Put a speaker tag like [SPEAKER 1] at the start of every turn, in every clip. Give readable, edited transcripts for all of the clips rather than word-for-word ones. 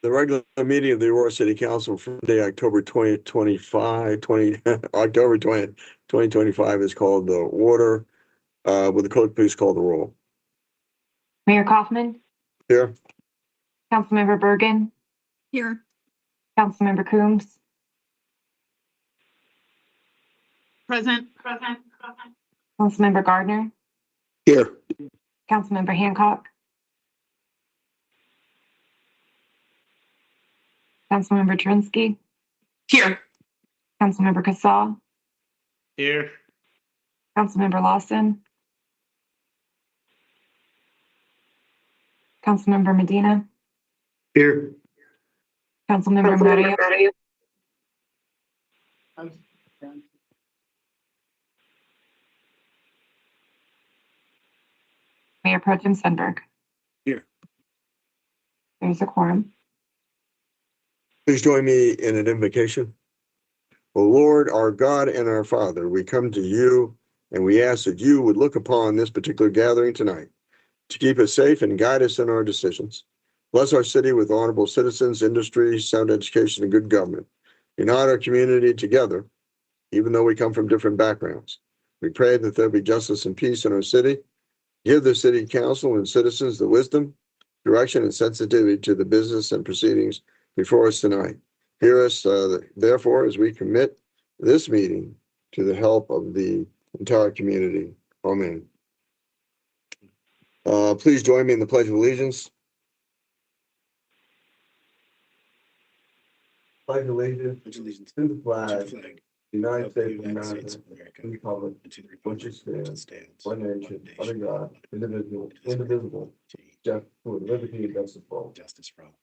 [SPEAKER 1] The regular meeting of the Aurora City Council for Monday, October 2025 is called the order. Will the clerk please call the roll?
[SPEAKER 2] Mayor Kaufman,
[SPEAKER 1] Here.
[SPEAKER 2] Councilmember Bergen,
[SPEAKER 3] Here.
[SPEAKER 2] Councilmember Coombs,
[SPEAKER 3] Present.
[SPEAKER 2] Councilmember Gardner,
[SPEAKER 1] Here.
[SPEAKER 2] Councilmember Hancock, Councilmember Trinsky,
[SPEAKER 3] Here.
[SPEAKER 2] Councilmember Casal,
[SPEAKER 4] Here.
[SPEAKER 2] Councilmember Lawson, Councilmember Medina,
[SPEAKER 1] Here.
[SPEAKER 2] Councilmember Murillo, Mayor Pro Tem Sundberg.
[SPEAKER 1] Here.
[SPEAKER 2] There's a quorum.
[SPEAKER 1] Please join me in an invocation. O Lord, our God and our Father, we come to you and we ask that you would look upon this particular gathering tonight to keep us safe and guide us in our decisions. Bless our city with honorable citizens, industry, sound education, and good government. Unite our community together, even though we come from different backgrounds. We pray that there be justice and peace in our city. Give the city council and citizens the wisdom, direction, and sensitivity to the business and proceedings before us tonight. Hear us, therefore, as we commit this meeting to the help of the entire community. Amen. Please join me in the Pledge of Allegiance. pledge allegiance
[SPEAKER 4] allegiance
[SPEAKER 1] to the
[SPEAKER 4] to
[SPEAKER 1] flag
[SPEAKER 4] the
[SPEAKER 1] of
[SPEAKER 4] flag
[SPEAKER 1] the United
[SPEAKER 4] of the
[SPEAKER 1] States of
[SPEAKER 4] United
[SPEAKER 1] America,
[SPEAKER 4] States of America,
[SPEAKER 1] and the republic
[SPEAKER 4] and to the
[SPEAKER 1] which
[SPEAKER 4] republic
[SPEAKER 1] stands
[SPEAKER 4] which stands
[SPEAKER 1] one nation, under God, indivisible, just for liberty and justice for all.
[SPEAKER 4] justice for all.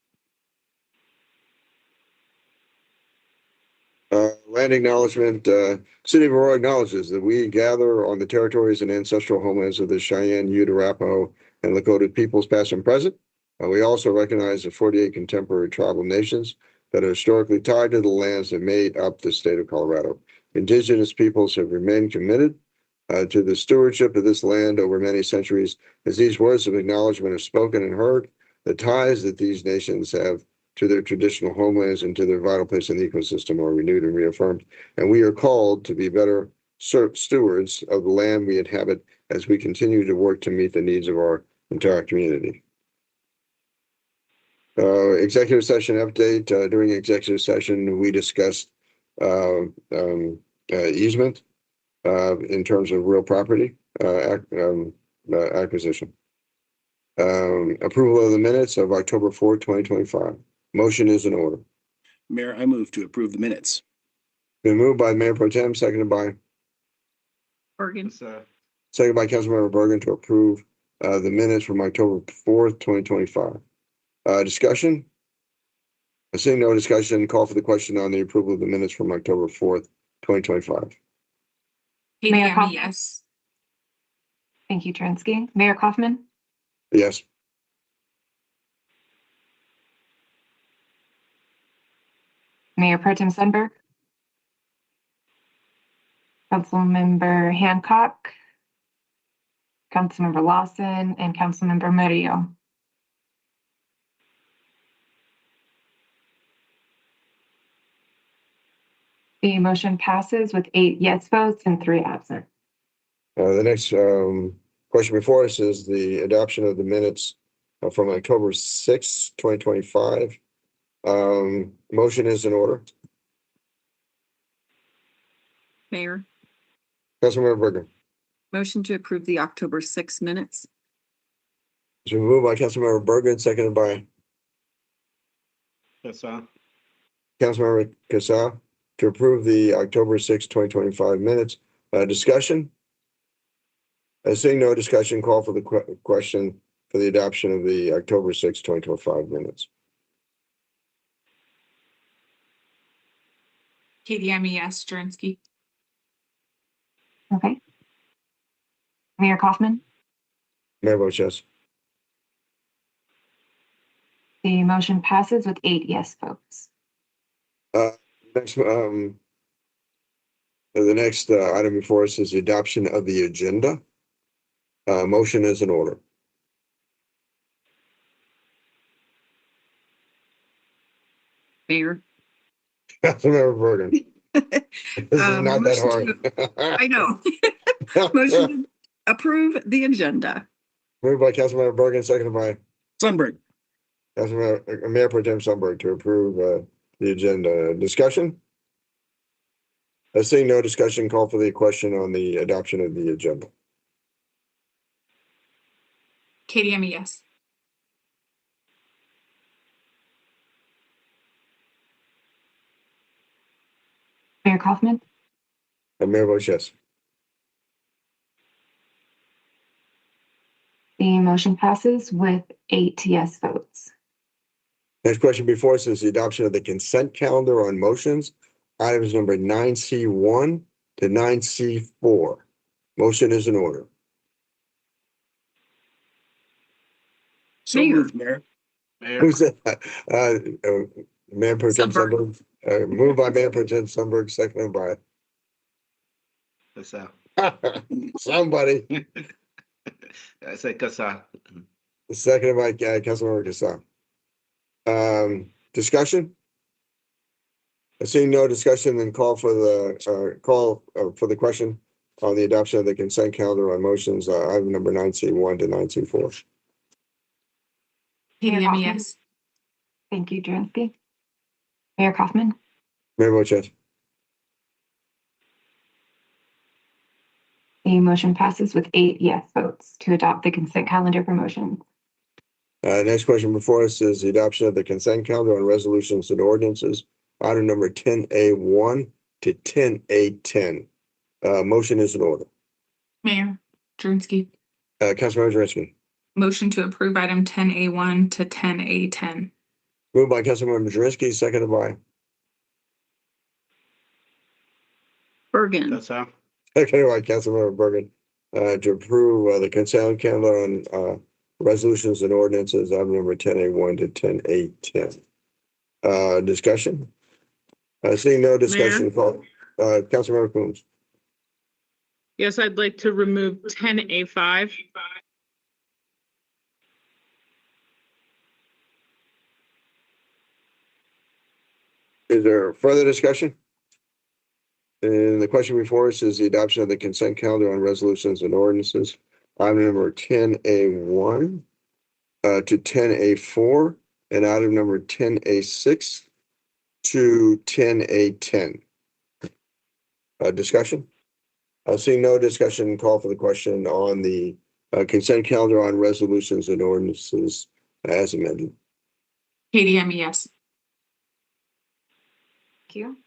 [SPEAKER 1] Land acknowledgement, City of Aurora acknowledges that we gather on the territories and ancestral homelands of the Cheyenne, Ute, Arapaho, and Lakota peoples, past and present. We also recognize the 48 contemporary tribal nations that are historically tied to the lands that made up the state of Colorado. Indigenous peoples have remained committed to the stewardship of this land over many centuries. As these words of acknowledgement are spoken and heard, the ties that these nations have to their traditional homelands and to their vital place in the ecosystem are renewed and reaffirmed. And we are called to be better stewards of the land we inhabit as we continue to work to meet the needs of our entire community. Executive session update. During executive session, we discussed easement in terms of real property acquisition. Approval of the minutes of October 4th, 2025. Motion is in order.
[SPEAKER 4] Mayor, I move to approve the minutes.
[SPEAKER 1] Been moved by Mayor Pro Tem, seconded by
[SPEAKER 3] Bergen.
[SPEAKER 1] Councilmember Bergen to approve the minutes from October 4th, 2025. Discussion? Seeing no discussion, call for the question on the approval of the minutes from October 4th, 2025.
[SPEAKER 2] Mayor
[SPEAKER 3] KDM,
[SPEAKER 2] Kaufman?
[SPEAKER 3] yes.
[SPEAKER 2] Thank you, Drensky. Mayor Kaufman?
[SPEAKER 1] Yes.
[SPEAKER 2] Mayor Pro Tem Sundberg? Councilmember Hancock? Councilmember Lawson and Councilmember Murillo. The motion passes with 8 yes votes and 3 absent.
[SPEAKER 1] The next question before us is the adoption of the minutes from October 6th, 2025. Motion is in order.
[SPEAKER 5] Mayor,
[SPEAKER 1] Councilmember Bergen.
[SPEAKER 5] motion to approve the October 6 minutes.
[SPEAKER 1] It's been moved by Councilmember Bergen, seconded by Councilmember Casal to approve the October 6th, 2025 minutes. Discussion? Seeing no discussion, call for the question for the adoption of the October 6th, 2025 minutes.
[SPEAKER 3] KDM, yes. Drensky.
[SPEAKER 2] Okay. Mayor Kaufman?
[SPEAKER 1] Mayor votes yes.
[SPEAKER 2] The motion passes with 8 yes votes.
[SPEAKER 1] Next, the next item before us is the adoption of the agenda. Motion is in order.
[SPEAKER 5] Mayor.
[SPEAKER 1] Councilmember Bergen. This is not that
[SPEAKER 5] motion
[SPEAKER 1] hard.
[SPEAKER 5] I know. Motion to approve the agenda.
[SPEAKER 1] Moved by Councilmember Bergen, seconded by
[SPEAKER 4] Sundberg.
[SPEAKER 1] Councilmember Mayor Pro Tem Sundberg to approve the agenda. Discussion? Seeing no discussion, call for the question on the adoption of the agenda.
[SPEAKER 3] KDM, yes.
[SPEAKER 2] Mayor Kaufman?
[SPEAKER 1] Mayor votes yes.
[SPEAKER 2] The motion passes with 8 yes votes.
[SPEAKER 1] Next question before us is the adoption of the consent calendar on motions, items number 9C1 to 9C4. Motion is in order.
[SPEAKER 4] So
[SPEAKER 5] Mayor.
[SPEAKER 4] moved, Mayor.
[SPEAKER 1] Who's that? Mayor Pro Tem
[SPEAKER 3] Sundberg.
[SPEAKER 1] Sundberg. Moved by Mayor Pro Tem Sundberg, seconded by somebody.
[SPEAKER 6] I say Kasa.
[SPEAKER 1] Seconded by Councilmember Casal. Discussion? Seeing no discussion, then call for the question on the adoption of the consent calendar on motions, item number 9C1 to 9C4.
[SPEAKER 3] KDM, yes.
[SPEAKER 2] Thank you, Drensky. Mayor Kaufman?
[SPEAKER 1] Mayor votes yes.
[SPEAKER 2] The motion passes with 8 yes votes to adopt the consent calendar for motions.
[SPEAKER 1] Next question before us is the adoption of the consent calendar on resolutions and ordinances, item number 10A1 to 10A10. Motion is in order.
[SPEAKER 3] Mayor Jurenski.
[SPEAKER 1] Councilmember Jereski.
[SPEAKER 3] Motion to approve item 10A1 to 10A10.
[SPEAKER 1] Moved by Councilmember Jereski, seconded by
[SPEAKER 5] Bergen.
[SPEAKER 6] Cossa,
[SPEAKER 1] Councilmember Bergen, to approve the consent calendar on resolutions and ordinances, item number 10A1 to 10A10. Discussion? Seeing no discussion, call Councilmember Coombs.
[SPEAKER 7] Yes, I'd like to remove 10A5.
[SPEAKER 1] Is there further discussion? And the question before us is the adoption of the consent calendar on resolutions and ordinances. Item number 10A1 to 10A4 and item number 10A6 to 10A10. Discussion? Seeing no discussion, call for the question on the consent calendar on resolutions and ordinances as amended.
[SPEAKER 3] KDM, yes.
[SPEAKER 2] Thank you.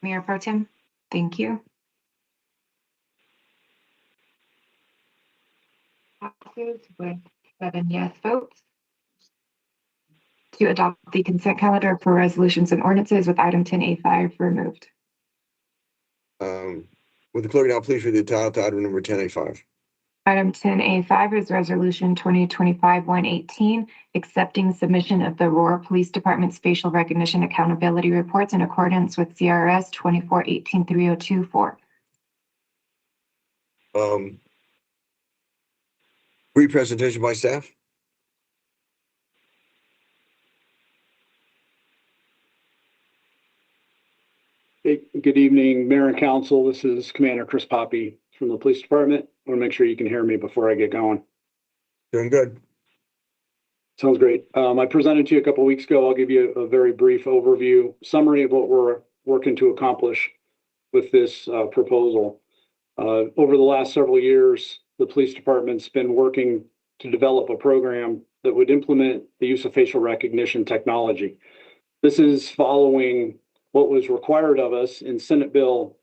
[SPEAKER 2] Mayor Pro Tem, thank you. Passes with 7 yes votes to adopt the consent calendar for resolutions and ordinances with item 10A5 removed.
[SPEAKER 1] Would the clerk now please read the title to item number 10A5?
[SPEAKER 2] Item 10A5 is Resolution 2025-118, accepting submission of the Aurora Police Department's facial recognition accountability reports in accordance with CRS 2418-3024.
[SPEAKER 1] Brief presentation by staff.
[SPEAKER 8] Hey, good evening, Mayor and Council. This is Commander Chris Poppy from the Police Department. I want to make sure you can hear me before I get going.
[SPEAKER 1] Doing good.
[SPEAKER 8] Sounds great. I presented to you a couple of weeks ago. I'll give you a very brief overview, summary of what we're working to accomplish with this proposal. Over the last several years, the Police Department's been working to develop a program that would implement the use of facial recognition technology. This is following what was required of us in Senate Bill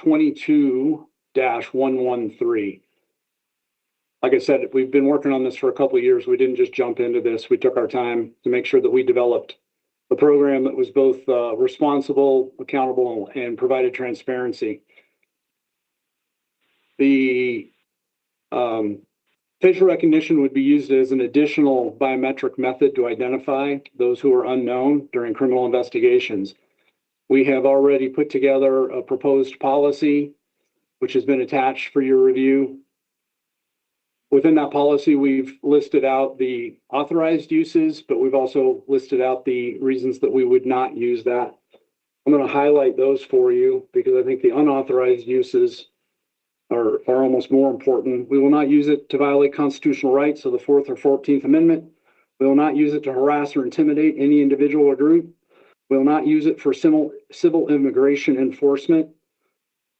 [SPEAKER 8] 22-113. Like I said, we've been working on this for a couple of years. We didn't just jump into this. We took our time to make sure that we developed a program that was both responsible, accountable, and provided transparency. The facial recognition would be used as an additional biometric method to identify those who are unknown during criminal investigations. We have already put together a proposed policy, which has been attached for your review. Within that policy, we've listed out the authorized uses, but we've also listed out the reasons that we would not use that. I'm going to highlight those for you because I think the unauthorized uses are almost more important. We will not use it to violate constitutional rights of the 4th or 14th Amendment. We will not use it to harass or intimidate any individual or group. We will not use it for civil immigration enforcement.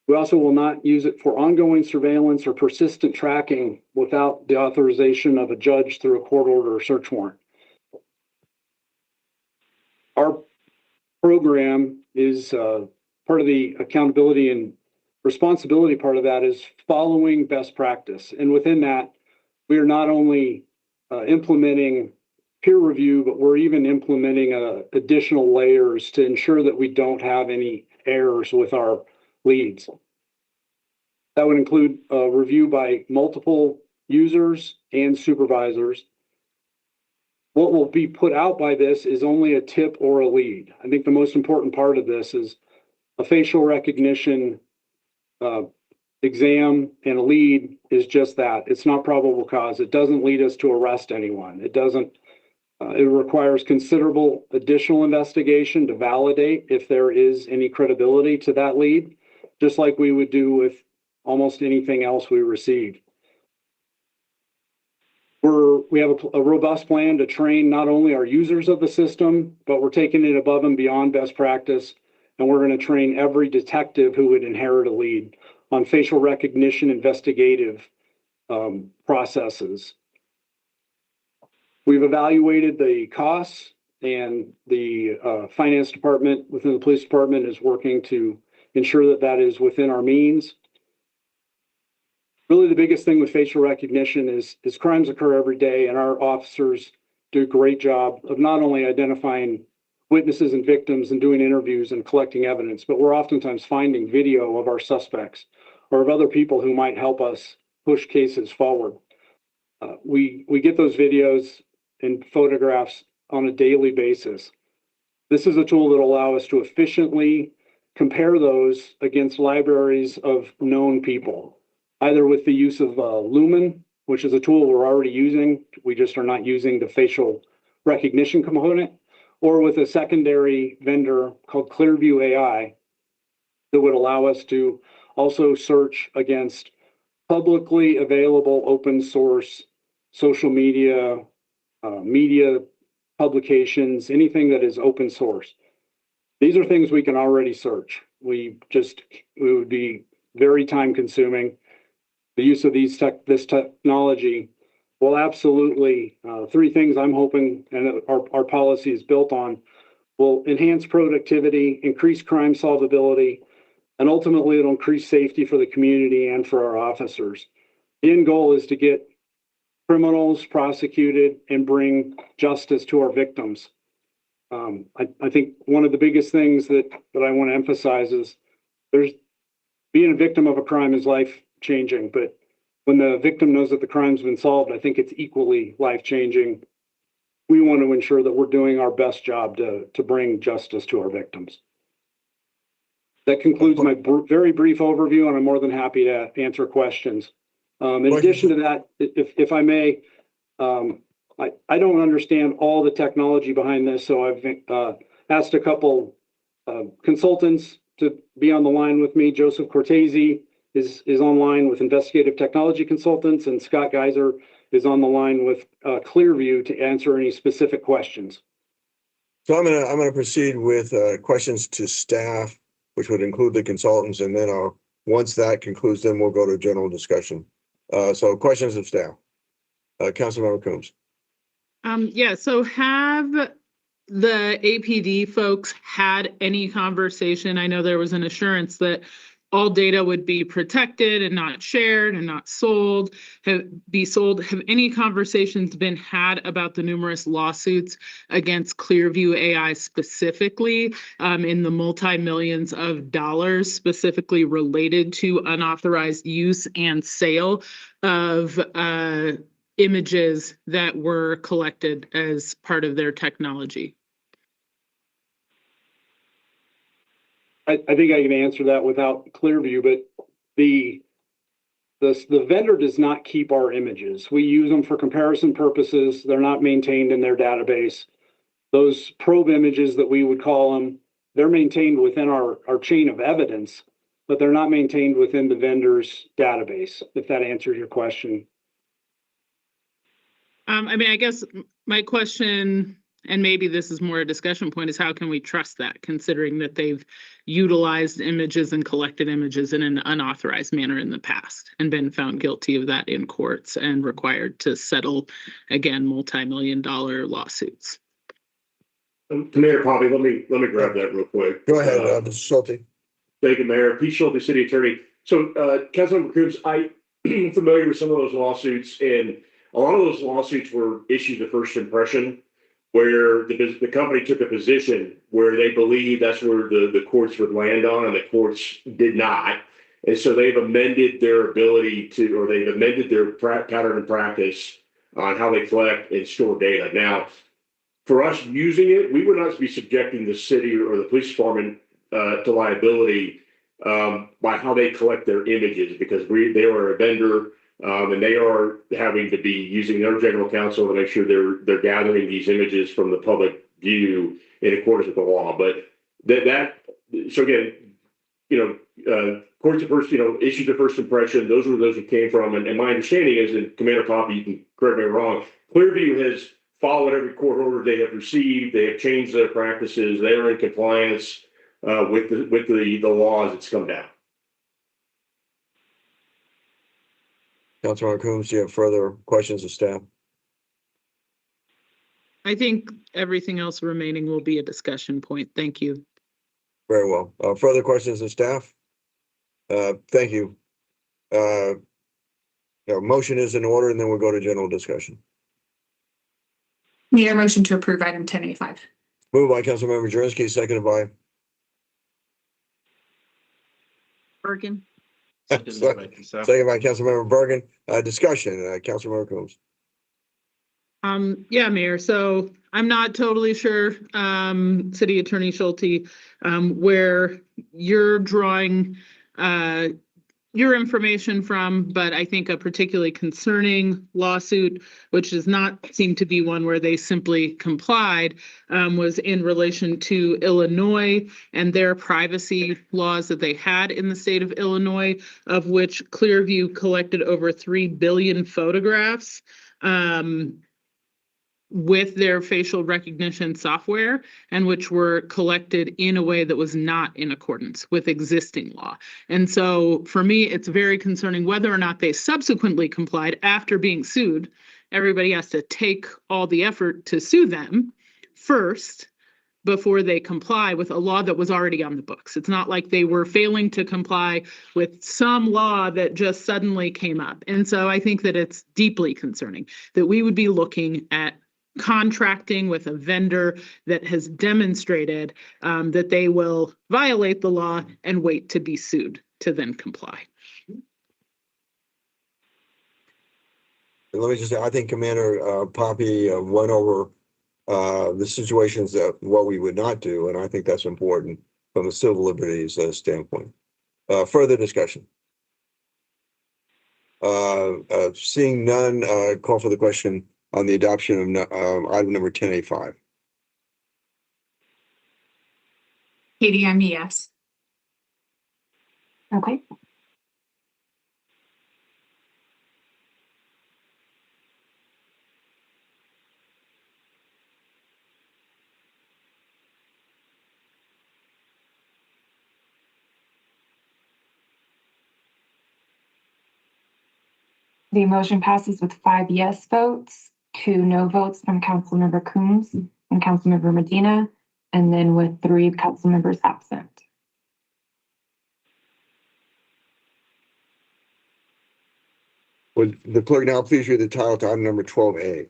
[SPEAKER 8] We also will not use it for ongoing surveillance or persistent tracking without the authorization of a judge through a court order or search warrant. Our program is part of the accountability and responsibility part of that is following best practice. And within that, we are not only implementing peer review, but we're even implementing additional layers to ensure that we don't have any errors with our leads. That would include a review by multiple users and supervisors. What will be put out by this is only a tip or a lead. I think the most important part of this is a facial recognition exam and a lead is just that. It's not probable cause. It doesn't lead us to arrest anyone. It doesn't. It requires considerable additional investigation to validate if there is any credibility to that lead, just like we would do with almost anything else we receive. We have a robust plan to train not only our users of the system, but we're taking it above and beyond best practice. And we're going to train every detective who would inherit a lead on facial recognition investigative processes. We've evaluated the costs and the finance department within the police department is working to ensure that that is within our means. Really, the biggest thing with facial recognition is crimes occur every day, and our officers do a great job of not only identifying witnesses and victims and doing interviews and collecting evidence, but we're oftentimes finding video of our suspects or of other people who might help us push cases forward. We get those videos and photographs on a daily basis. This is a tool that will allow us to efficiently compare those against libraries of known people, either with the use of Lumen, which is a tool we're already using. We just are not using the facial recognition component, or with a secondary vendor called Clearview AI that would allow us to also search against publicly available open source social media, media publications, anything that is open source. These are things we can already search. It would be very time consuming. The use of this technology will absolutely, three things I'm hoping and our policy is built on, will enhance productivity, increase crime solvability, and ultimately it'll increase safety for the community and for our officers. The end goal is to get criminals prosecuted and bring justice to our victims. I think one of the biggest things that I want to emphasize is being a victim of a crime is life-changing, but when the victim knows that the crime's been solved, I think it's equally life-changing. We want to ensure that we're doing our best job to bring justice to our victims. That concludes my very brief overview, and I'm more than happy to answer questions. In addition to that, if I may, I don't understand all the technology behind this, so I've asked a couple consultants to be on the line with me. Joseph Cortese is online with Investigative Technology Consultants, and Scott Geiser is on the line with Clearview to answer any specific questions.
[SPEAKER 1] So I'm gonna proceed with questions to staff, which would include the consultants, and then once that concludes, then we'll go to general discussion. So questions of staff. Councilmember Coombs.
[SPEAKER 7] Yeah, so have the APD folks had any conversation? I know there was an assurance that all data would be protected and not shared and not sold. Have any conversations been had about the numerous lawsuits against Clearview AI specifically, in the multi-millions of dollars specifically related to unauthorized use and sale of images that were collected as part of their technology?
[SPEAKER 8] I think I can answer that without Clearview, but the vendor does not keep our images. We use them for comparison purposes. They're not maintained in their database. Those probe images that we would call them, they're maintained within our chain of evidence, but they're not maintained within the vendor's database, if that answers your question.
[SPEAKER 7] I mean, I guess my question, and maybe this is more a discussion point, is how can we trust that, considering that they've utilized images and collected images in an unauthorized manner in the past and been found guilty of that in courts and required to settle, again, multi-million-dollar lawsuits?
[SPEAKER 9] Mayor Poppy, let me grab that real quick.
[SPEAKER 1] Go ahead, Mr. Schulte.
[SPEAKER 9] Thank you, Mayor. Pete Schulte, City Attorney. So, Councilmember Coombs, I'm familiar with some of those lawsuits, and a lot of those lawsuits were issued the first impression, where the company took a position where they believed that's where the courts would land on, and the courts did not. And so they've amended their ability to, or they've amended their pattern and practice on how they collect and store data. Now, for us using it, we would not be subjecting the city or the police department to liability by how they collect their images, because they are a vendor. And they are having to be using their general counsel to make sure they're gathering these images from the public view in accordance with the law. But so again, courts of first, issued the first impression. Those were those who came from. And my understanding is, and Commander Poppy, you can correct me if I'm wrong, Clearview has followed every court order they have received. They have changed their practices. They are in compliance with the law as it's come down.
[SPEAKER 1] Councilmember Coombs, do you have further questions of staff?
[SPEAKER 7] I think everything else remaining will be a discussion point. Thank you.
[SPEAKER 1] Very well. Further questions of staff? Thank you. Motion is in order, and then we'll go to general discussion.
[SPEAKER 3] Mayor, motion to approve item 10A5.
[SPEAKER 1] Moved by Councilmember Jersey, seconded by
[SPEAKER 5] Bergen.
[SPEAKER 6] Second by Cassell.
[SPEAKER 1] seconded by Councilmember Bergen. Discussion, Councilmember Coombs.
[SPEAKER 7] Yeah, Mayor. So I'm not totally sure, City Attorney Schulte, where you're drawing your information from, but I think a particularly concerning lawsuit, which does not seem to be one where they simply complied, was in relation to Illinois and their privacy laws that they had in the state of Illinois, of which Clearview collected over 3 billion photographs. With their facial recognition software, and which were collected in a way that was not in accordance with existing law. And so for me, it's very concerning whether or not they subsequently complied after being sued. Everybody has to take all the effort to sue them first before they comply with a law that was already on the books. It's not like they were failing to comply with some law that just suddenly came up. And so I think that it's deeply concerning that we would be looking at contracting with a vendor that has demonstrated that they will violate the law and wait to be sued to then comply.
[SPEAKER 1] Let me just say, I think Commander Poppy went over the situations that what we would not do, and I think that's important from a civil liberties standpoint. Further discussion. Seeing none, call for the question on the adoption of item number 10A5.
[SPEAKER 3] Katie, I'm yes.
[SPEAKER 2] Okay. The motion passes with 5 yes votes, 2 no votes from Councilmember Coombs and Councilmember Medina, and then with 3 council members absent.
[SPEAKER 1] Would the clerk now please read the title to item number 12A?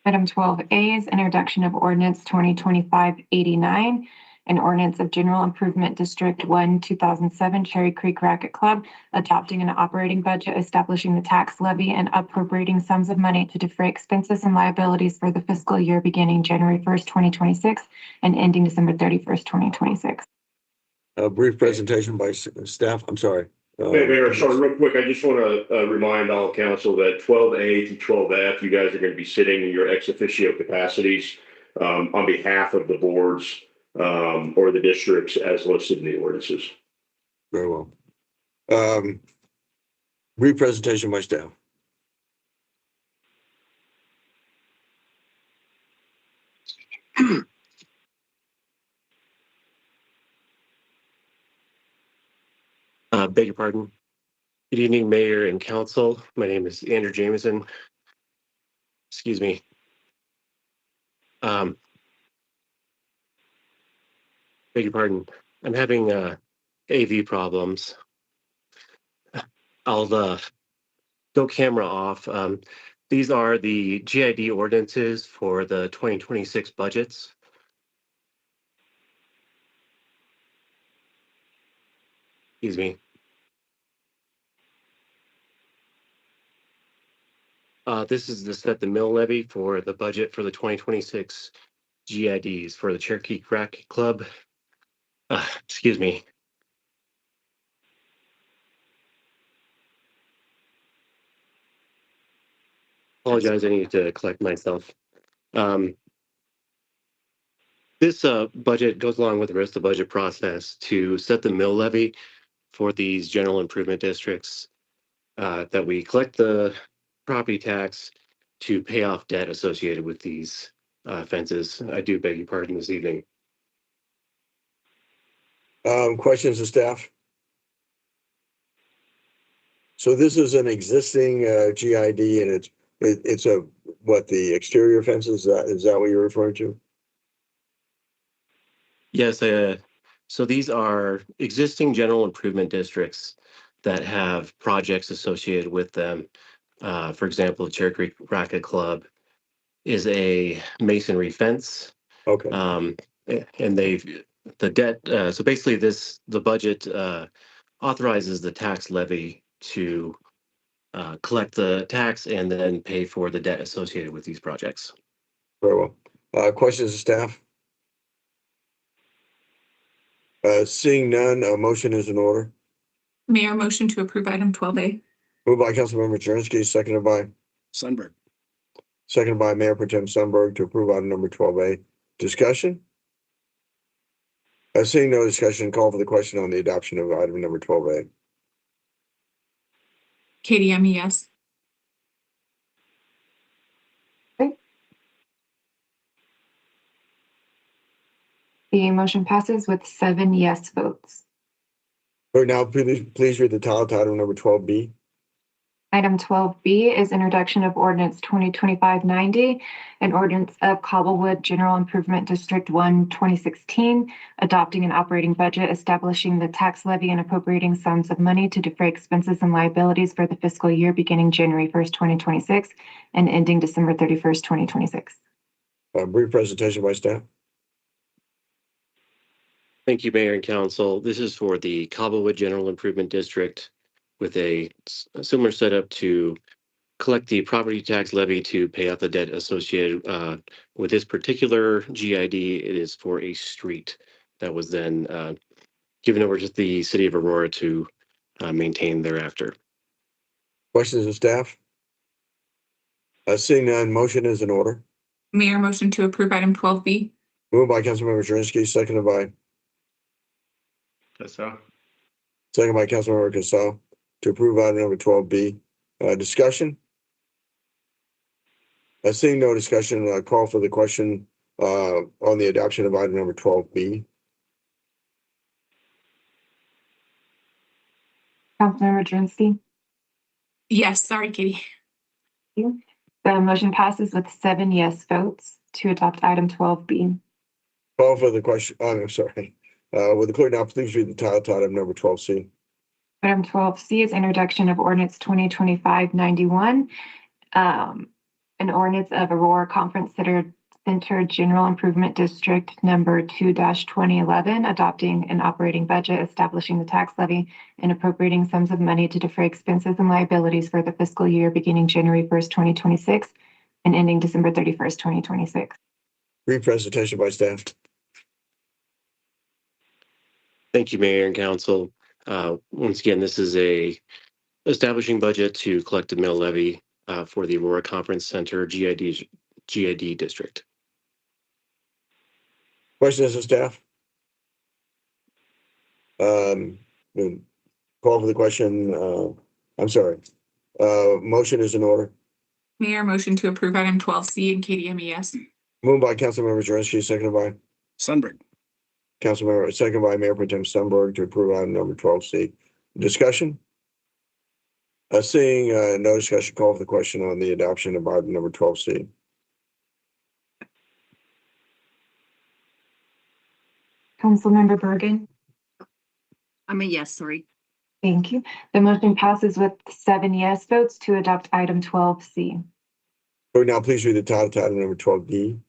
[SPEAKER 2] Item 12A is introduction of ordinance 2025-89, an ordinance of General Improvement District 1, 2007 Cherry Creek Racket Club, adopting an operating budget, establishing the tax levy, and appropriating sums of money to defray expenses and liabilities for the fiscal year beginning January 1st, 2026 and ending December 31st, 2026.
[SPEAKER 1] A brief presentation by staff. I'm sorry.
[SPEAKER 9] Mayor, sorry, real quick, I just want to remind all council that 12A to 12F, you guys are going to be sitting in your ex officio capacities on behalf of the boards or the districts as listed in the ordinances.
[SPEAKER 1] Very well. Brief presentation by staff.
[SPEAKER 10] Beg your pardon. Good evening, Mayor and Council. My name is Andrew Jameson. Excuse me. Beg your pardon. I'm having AV problems. I'll go camera off. These are the GID ordinances for the 2026 budgets. Excuse me. This is to set the mill levy for the budget for the 2026 GIDs for the Cherokee Racket Club. Excuse me. Apologize, I need to collect myself. This budget goes along with the rest of the budget process to set the mill levy for these general improvement districts that we collect the property tax to pay off debt associated with these offenses. I do beg your pardon this evening.
[SPEAKER 1] Questions of staff? So this is an existing GID, and it's what the exterior fence is that what you're referring to?
[SPEAKER 10] Yes, so these are existing general improvement districts that have projects associated with them. For example, Cherry Creek Racket Club is a masonry fence.
[SPEAKER 1] Okay.
[SPEAKER 10] And the debt, so basically the budget authorizes the tax levy to collect the tax and then pay for the debt associated with these projects.
[SPEAKER 1] Very well. Questions of staff? Seeing none, a motion is in order.
[SPEAKER 3] Mayor, motion to approve item 12A.
[SPEAKER 1] Moved by Councilmember Jurenski, seconded by Mayor Pro Tem Sunberg to approve item number 12A. Discussion? Seeing no discussion, call for the question on the adoption of item number 12A.
[SPEAKER 3] KDM, yes.
[SPEAKER 2] The motion passes with 7 yes votes.
[SPEAKER 1] Now, please read the title to item number 12B.
[SPEAKER 2] Item 12B is introduction of ordinance 2025-90, an ordinance of Cobblewood General Improvement District 1, 2016, adopting an operating budget, establishing the tax levy and appropriating sums of money to defray expenses and liabilities for the fiscal year beginning January 1st, 2026 and ending December 31st, 2026.
[SPEAKER 1] Brief presentation by staff.
[SPEAKER 10] Thank you, Mayor and Council. This is for the Cobblewood General Improvement District with a similar setup to collect the property tax levy to pay out the debt associated with this particular GID. It is for a street that was then given over to the city of Aurora to maintain thereafter.
[SPEAKER 1] Questions of staff? Seeing none, motion is in order.
[SPEAKER 3] Mayor, motion to approve item 12B.
[SPEAKER 1] Moved by Councilmember Jurenski, seconded by
[SPEAKER 6] Cassell.
[SPEAKER 1] Councilmember Cassell to approve item number 12B. Discussion? Seeing no discussion, call for the question on the adoption of item number 12B.
[SPEAKER 2] Councilmember Jurenski.
[SPEAKER 3] Yes, sorry, Katie.
[SPEAKER 2] The motion passes with 7 yes votes to adopt item 12B.
[SPEAKER 1] Call for the question. I'm sorry. Will the clerk now please read the title to item number 12C?
[SPEAKER 2] Item 12C is introduction of ordinance 2025-91, an ordinance of Aurora Conference Center General Improvement District number 2-2011, adopting an operating budget, establishing the tax levy, and appropriating sums of money to defray expenses and liabilities for the fiscal year beginning January 1st, 2026 and ending December 31st, 2026.
[SPEAKER 1] Brief presentation by staff.
[SPEAKER 10] Thank you, Mayor and Council. Once again, this is a establishing budget to collect the mill levy for the Aurora Conference Center GID district.
[SPEAKER 1] Questions of staff? Call for the question. I'm sorry. Motion is in order.
[SPEAKER 3] Mayor, motion to approve item 12C and KDM, yes.
[SPEAKER 1] Moved by Councilmember Jurenski, seconded by second by Mayor Pro Tem Sunberg to approve item number 12C. Discussion? Seeing no discussion, call for the question on the adoption of item number 12C.
[SPEAKER 2] Councilmember Bergen.
[SPEAKER 5] I'm a yes, sorry.
[SPEAKER 2] Thank you. The motion passes with 7 yes votes to adopt item 12C.
[SPEAKER 1] Now please read the title to item number 12D.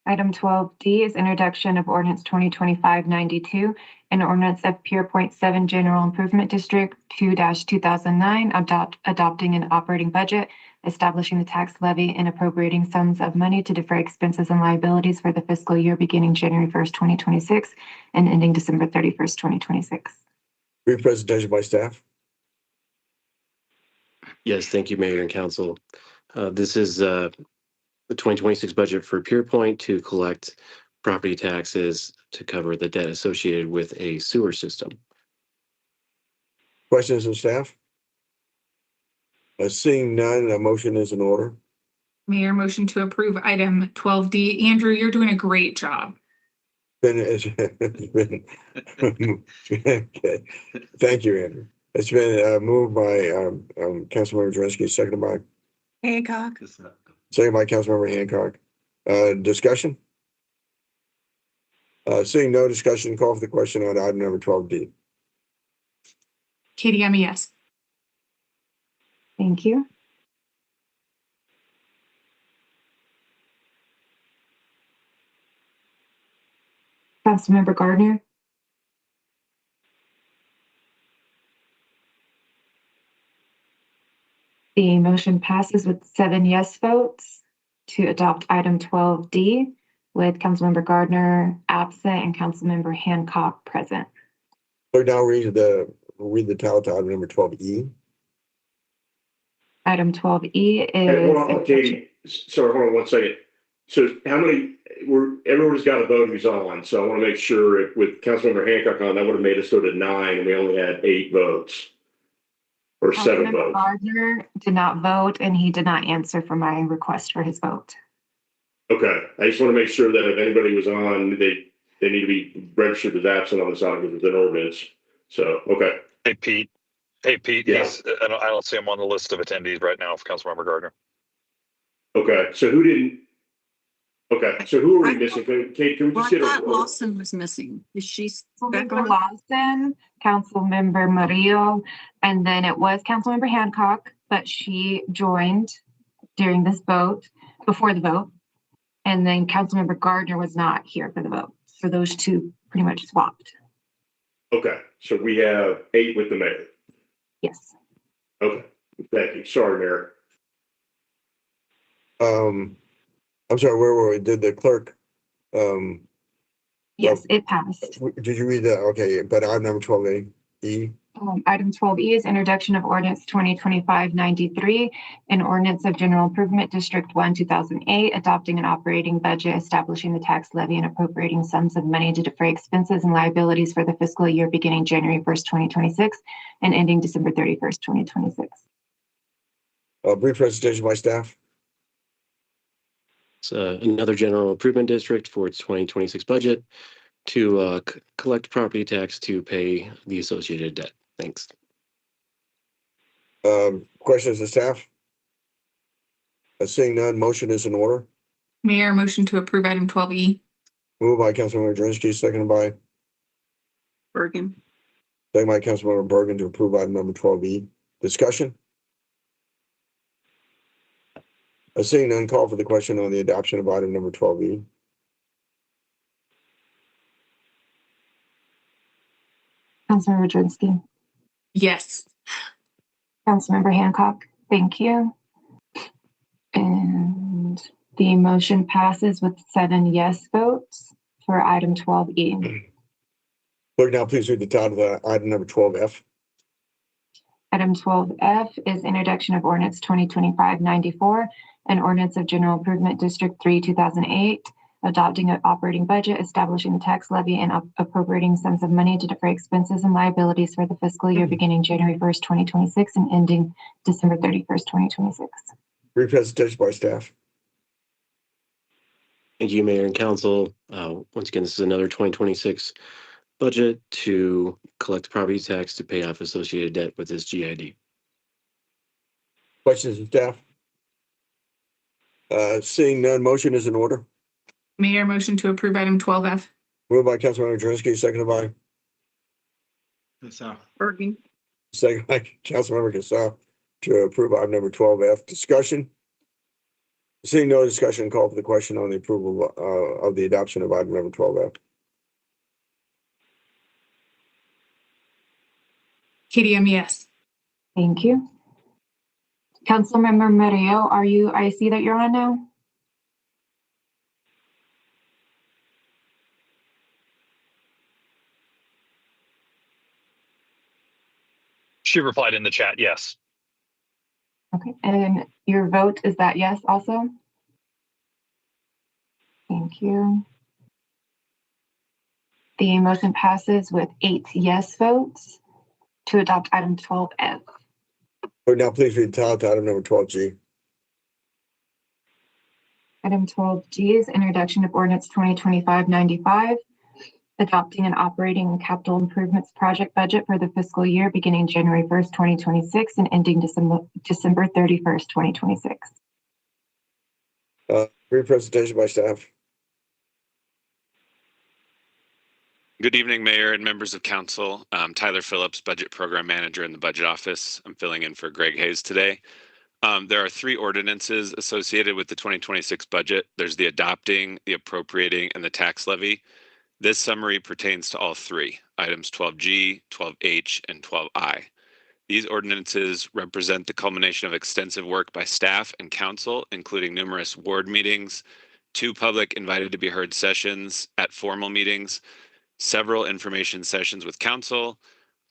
[SPEAKER 2] Item 12D is introduction of ordinance 2025-92, an ordinance of Pure Point 7 General Improvement District 2-2009, adopting an operating budget, establishing the tax levy, and appropriating sums of money to defray expenses and liabilities for the fiscal year beginning January 1st, 2026 and ending December 31st, 2026.
[SPEAKER 1] Brief presentation by staff.
[SPEAKER 10] Yes, thank you, Mayor and Council. This is the 2026 budget for Pure Point to collect property taxes to cover the debt associated with a sewer system.
[SPEAKER 1] Questions of staff? Seeing none, a motion is in order.
[SPEAKER 3] Mayor, motion to approve item 12D. Andrew, you're doing a great job.
[SPEAKER 1] Okay. Thank you, Andrew. It's been moved by Councilmember Drensky, seconded by Councilmember Hancock. Discussion? Seeing no discussion, call for the question on item number 12D.
[SPEAKER 3] Katie, I'm a yes.
[SPEAKER 2] Thank you. Councilmember Gardner. The motion passes with 7 yes votes to adopt item 12D, with Councilmember Gardner absent and Councilmember Hancock present.
[SPEAKER 1] Clerk, now read the title to item number 12E.
[SPEAKER 2] Item 12E
[SPEAKER 9] Hey, hold on,
[SPEAKER 2] is.
[SPEAKER 9] Katie. Sorry, hold on one second. So how many, everyone's got a vote who's on, so I want to make sure with Councilmember Hancock on, that would have made us go to 9 and we only had 8 votes. Or 7
[SPEAKER 2] Councilmember
[SPEAKER 9] votes.
[SPEAKER 2] Gardner did not vote and he did not answer for my request for his vote.
[SPEAKER 9] Okay, I just want to make sure that if anybody was on, they need to be registered as absent on this item because it's an ordinance. So, okay.
[SPEAKER 11] Hey, Pete.
[SPEAKER 9] Yeah.
[SPEAKER 11] I don't see him on the list of attendees right now for Councilmember Gardner.
[SPEAKER 9] Okay, so who didn't? Okay, so who are we missing? Kate, can we
[SPEAKER 5] Well,
[SPEAKER 9] just
[SPEAKER 5] I
[SPEAKER 9] get
[SPEAKER 5] thought
[SPEAKER 9] a?
[SPEAKER 5] Lawson was missing. Is she back
[SPEAKER 2] Councilmember
[SPEAKER 5] on?
[SPEAKER 2] Lawson, Councilmember Murillo, and then it was Councilmember Hancock, but she joined during this vote, before the vote. And then Councilmember Gardner was not here for the vote. So those two pretty much swapped.
[SPEAKER 9] Okay, so we have 8 with the mayor.
[SPEAKER 2] Yes.
[SPEAKER 9] Okay, thank you. Sorry, Mayor.
[SPEAKER 1] I'm sorry, where were we? Did the clerk?
[SPEAKER 2] Yes, it passed.
[SPEAKER 1] Did you read that? Okay, but item number 12E.
[SPEAKER 2] Item 12E is introduction of ordinance 2025-93, an ordinance of General Improvement District 1, 2008, adopting an operating budget, establishing the tax levy and appropriating sums of money to defray expenses and liabilities for the fiscal year beginning January 1st, 2026 and ending December 31st, 2026.
[SPEAKER 1] Brief presentation by staff.
[SPEAKER 10] It's another general improvement district for its 2026 budget to collect property tax to pay the associated debt. Thanks.
[SPEAKER 1] Questions of staff? Seeing none, motion is in order.
[SPEAKER 3] Mayor, motion to approve item 12E.
[SPEAKER 1] Moved by Councilmember Drensky, seconded by
[SPEAKER 5] Bergen.
[SPEAKER 1] Councilmember Bergen to approve item number 12E. Discussion? Seeing none, call for the question on the adoption of item number 12E.
[SPEAKER 2] Councilmember Drinsky.
[SPEAKER 3] Yes.
[SPEAKER 2] Councilmember Hancock, thank you. And the motion passes with 7 yes votes for item 12E.
[SPEAKER 1] Clerk, now please read the title of item number 12F.
[SPEAKER 2] Item 12F is introduction of ordinance 2025-94, an ordinance of General Improvement District 3, 2008, adopting an operating budget, establishing the tax levy, and appropriating sums of money to defray expenses and liabilities for the fiscal year beginning January 1st, 2026 and ending December 31st, 2026.
[SPEAKER 1] Brief presentation by staff.
[SPEAKER 10] Thank you, Mayor and Council. Once again, this is another 2026 budget to collect property tax to pay off associated debt with this GID.
[SPEAKER 1] Questions of staff? Seeing none, motion is in order.
[SPEAKER 3] Mayor, motion to approve item 12F.
[SPEAKER 1] Moved by Councilmember Drensky, seconded by
[SPEAKER 5] Bergen.
[SPEAKER 1] Councilmember Casal to approve item number 12F. Discussion? Seeing no discussion, call for the question on the approval of the adoption of item number 12F.
[SPEAKER 3] Katie, I'm a yes.
[SPEAKER 2] Thank you. Councilmember Murillo, I see that you're on now?
[SPEAKER 11] She replied in the chat, yes.
[SPEAKER 2] Okay, and your vote, is that yes also? Thank you. The motion passes with 8 yes votes to adopt item 12F.
[SPEAKER 1] Now please read the title to item number 12G.
[SPEAKER 2] Item 12G is introduction of ordinance 2025-95, adopting an operating and capital improvements project budget for the fiscal year beginning January 1st, 2026 and ending December 31st, 2026.
[SPEAKER 1] Brief presentation by staff.
[SPEAKER 12] Good evening, Mayor and members of council. I'm Tyler Phillips, Budget Program Manager in the Budget Office. I'm filling in for Greg Hayes today. There are 3 ordinances associated with the 2026 budget. There's the adopting, the appropriating, and the tax levy. This summary pertains to all 3, items 12G, 12H, and 12I. These ordinances represent the culmination of extensive work by staff and council, including numerous ward meetings, 2 public invited to be heard sessions at formal meetings, several information sessions with council,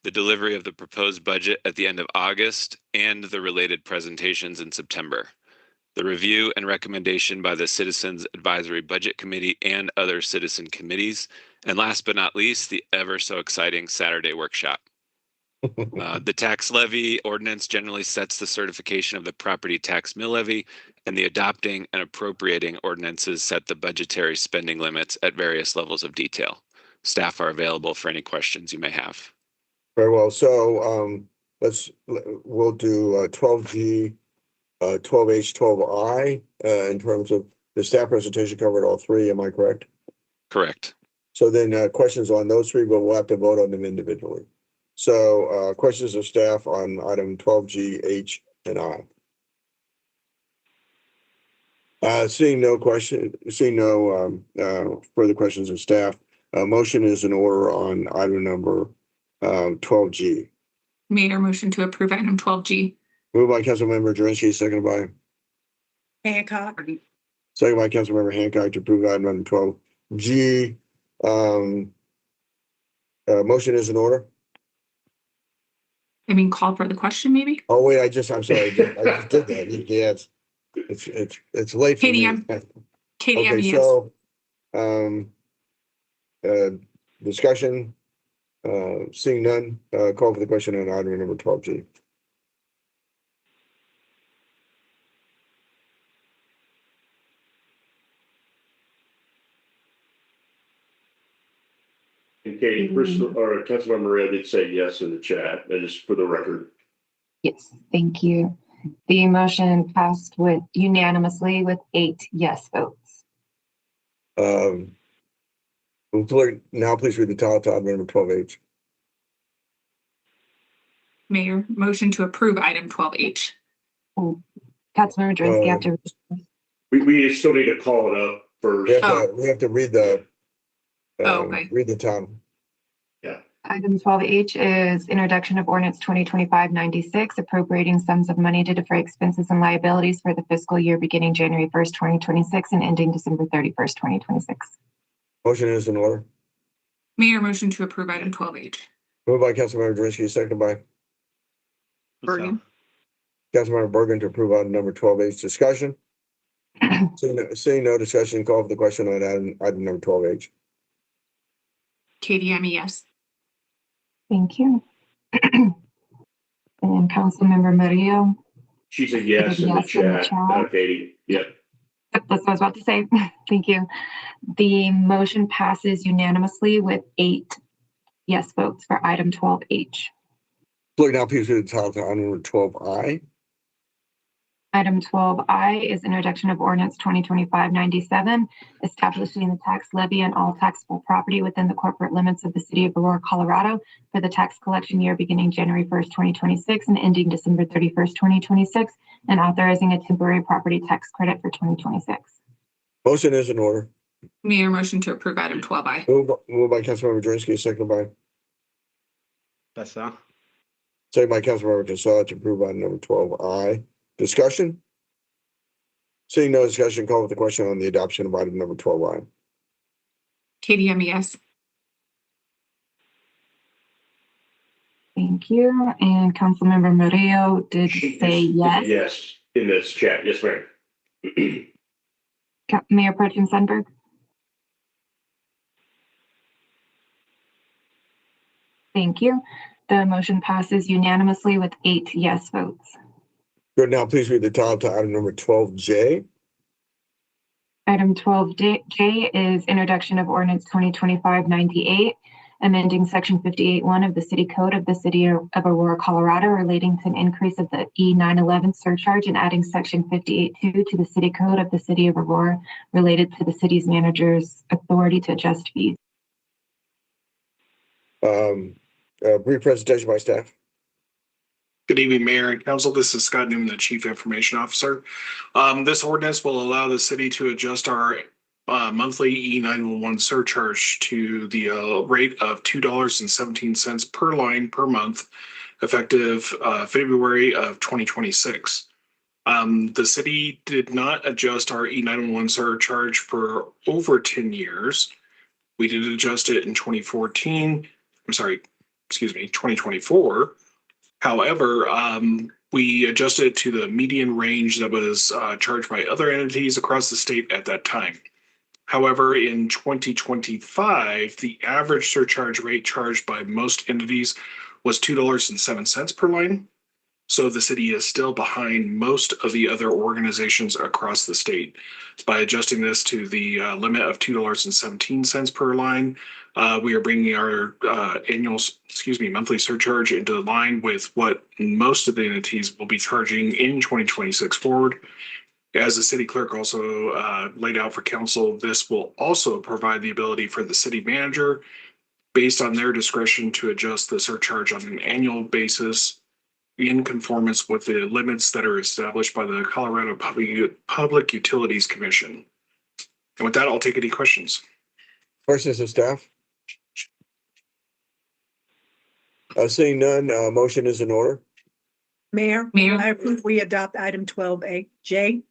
[SPEAKER 12] the delivery of the proposed budget at the end of August, and the related presentations in September. The review and recommendation by the Citizens Advisory Budget Committee and other citizen committees, and last but not least, the ever so exciting Saturday workshop. The tax levy ordinance generally sets the certification of the property tax mill levy, and the adopting and appropriating ordinances set the budgetary spending limits at various levels of detail. Staff are available for any questions you may have.
[SPEAKER 1] Very well. So we'll do 12G, 12H, 12I in terms of the staff presentation covered all 3. Am I correct?
[SPEAKER 12] Correct.
[SPEAKER 1] So then questions on those 3, but we'll have to vote on them individually. So questions of staff on item 12G, H, and I. Seeing no further questions of staff, motion is in order on item number 12G.
[SPEAKER 3] Mayor, motion to approve item 12G.
[SPEAKER 1] Moved by Councilmember Jurenski, seconded by
[SPEAKER 5] Hancock.
[SPEAKER 1] seconded by Councilmember Hancock to approve item number 12G. Motion is in order.
[SPEAKER 3] I mean, call for the question, maybe?
[SPEAKER 1] Oh wait, I'm sorry, I just did that. Yeah, it's late for me.
[SPEAKER 3] KDM. KDM,
[SPEAKER 1] Okay,
[SPEAKER 3] yes.
[SPEAKER 1] so discussion. Seeing none, call for the question on item number 12G.
[SPEAKER 9] And Katie, Councilmember Maria did say yes in the chat, just for the record.
[SPEAKER 2] Yes, thank you. The motion passed unanimously with 8 yes votes.
[SPEAKER 1] Now please read the title to item number 12H.
[SPEAKER 3] Mayor, motion to approve item 12H.
[SPEAKER 2] Councilmember Jurenski, after.
[SPEAKER 9] We still need to call it up first.
[SPEAKER 1] We have to read the
[SPEAKER 3] Okay.
[SPEAKER 1] read the title.
[SPEAKER 2] Item 12H is introduction of ordinance 2025-96, appropriating sums of money to defray expenses and liabilities for the fiscal year beginning January 1st, 2026 and ending December 31st, 2026.
[SPEAKER 1] Motion is in order.
[SPEAKER 3] Mayor, motion to approve item 12H.
[SPEAKER 1] Moved by Councilmember Jurenski, seconded by
[SPEAKER 3] Bergen.
[SPEAKER 1] Councilmember Bergen to approve item number 12H. Discussion. Seeing no discussion, call for the question on item number 12H.
[SPEAKER 3] KDM, yes.
[SPEAKER 2] Thank you. And Councilmember Murillo.
[SPEAKER 9] She's a yes in the chat, Katie. Yep.
[SPEAKER 2] That's what I was about to say. Thank you. The motion passes unanimously with 8 yes votes for item 12H.
[SPEAKER 1] Clerk, now please read the title to item number 12I.
[SPEAKER 2] Item 12I is introduction of ordinance 2025-97, establishing the tax levy on all taxable property within the corporate limits of the city of Aurora, Colorado for the tax collection year beginning January 1st, 2026 and ending December 31st, 2026, and authorizing a temporary property tax credit for 2026.
[SPEAKER 1] Motion is in order.
[SPEAKER 3] Mayor, motion to approve item 12I.
[SPEAKER 1] Moved by Councilmember Jurenski, seconded by
[SPEAKER 6] Bessa.
[SPEAKER 1] seconded by Councilmember Casal to approve item number 12I. Discussion? Seeing no discussion, call with the question on the adoption of item number 12I.
[SPEAKER 3] KDM, yes.
[SPEAKER 2] Thank you. And Councilmember Murillo did say yes.
[SPEAKER 9] Yes, in this chat. Yes, ma'am.
[SPEAKER 2] Mayor Pro Tem Sundberg. Thank you. The motion passes unanimously with 8 yes votes.
[SPEAKER 1] Good. Now please read the title to item number 12J.
[SPEAKER 2] Item 12J is introduction of ordinance 2025-98, amending section 58.1 of the city code of the city of Aurora, Colorado, relating to an increase of the E911 surcharge and adding section 58.2 to the city code of the city of Aurora related to the city's manager's authority to adjust fees.
[SPEAKER 1] Brief presentation by staff.
[SPEAKER 13] Good evening, Mayor and Council. This is Scott Newman, the Chief Information Officer. This ordinance will allow the city to adjust our monthly E911 surcharge to the rate of $2.17 per line per month, effective February of 2026. The city did not adjust our E911 surcharge for over 10 years. We did adjust it in 2024. However, we adjusted it to the median range that was charged by other entities across the state at that time. However, in 2025, the average surcharge rate charged by most entities was $2.07 per line. So the city is still behind most of the other organizations across the state. By adjusting this to the limit of $2.17 per line, we are bringing our monthly surcharge into line with what most of the entities will be charging in 2026 forward. As the city clerk also laid out for council, this will also provide the ability for the city manager, based on their discretion, to adjust the surcharge on an annual basis in conformance with the limits that are established by the Colorado Public Utilities Commission. And with that, I'll take any questions.
[SPEAKER 1] Questions of staff? Seeing none, motion is in order.
[SPEAKER 5] Mayor,
[SPEAKER 3] Mayor.
[SPEAKER 5] I approve we adopt item 12J.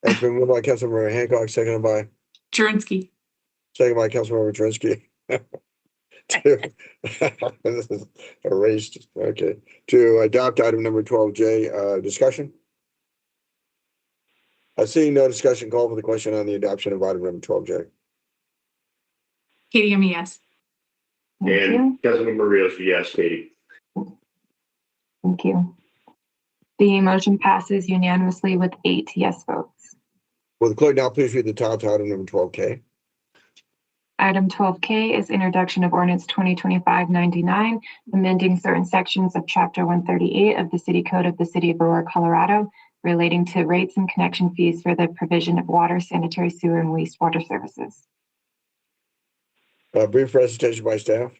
[SPEAKER 1] It's been moved by Councilmember Hancock, seconded by
[SPEAKER 3] Jurenski.
[SPEAKER 1] Councilmember Drinsky. This is erased. Okay. To adopt item number 12J, discussion. Seeing no discussion, call for the question on the adoption of item number 12J.
[SPEAKER 3] Katie, yes.
[SPEAKER 2] Thank
[SPEAKER 9] And
[SPEAKER 2] you.
[SPEAKER 9] Councilmember Rios, yes, Katie.
[SPEAKER 2] Thank you. The motion passes unanimously with 8 yes votes.
[SPEAKER 1] Will the clerk now please read the title to item number 12K?
[SPEAKER 2] Item 12K is introduction of ordinance 2025-99, amending certain sections of chapter 138 of the city code of the city of Aurora, Colorado, relating to rates and connection fees for the provision of water, sanitary sewer, and wastewater services.
[SPEAKER 1] Brief presentation by staff.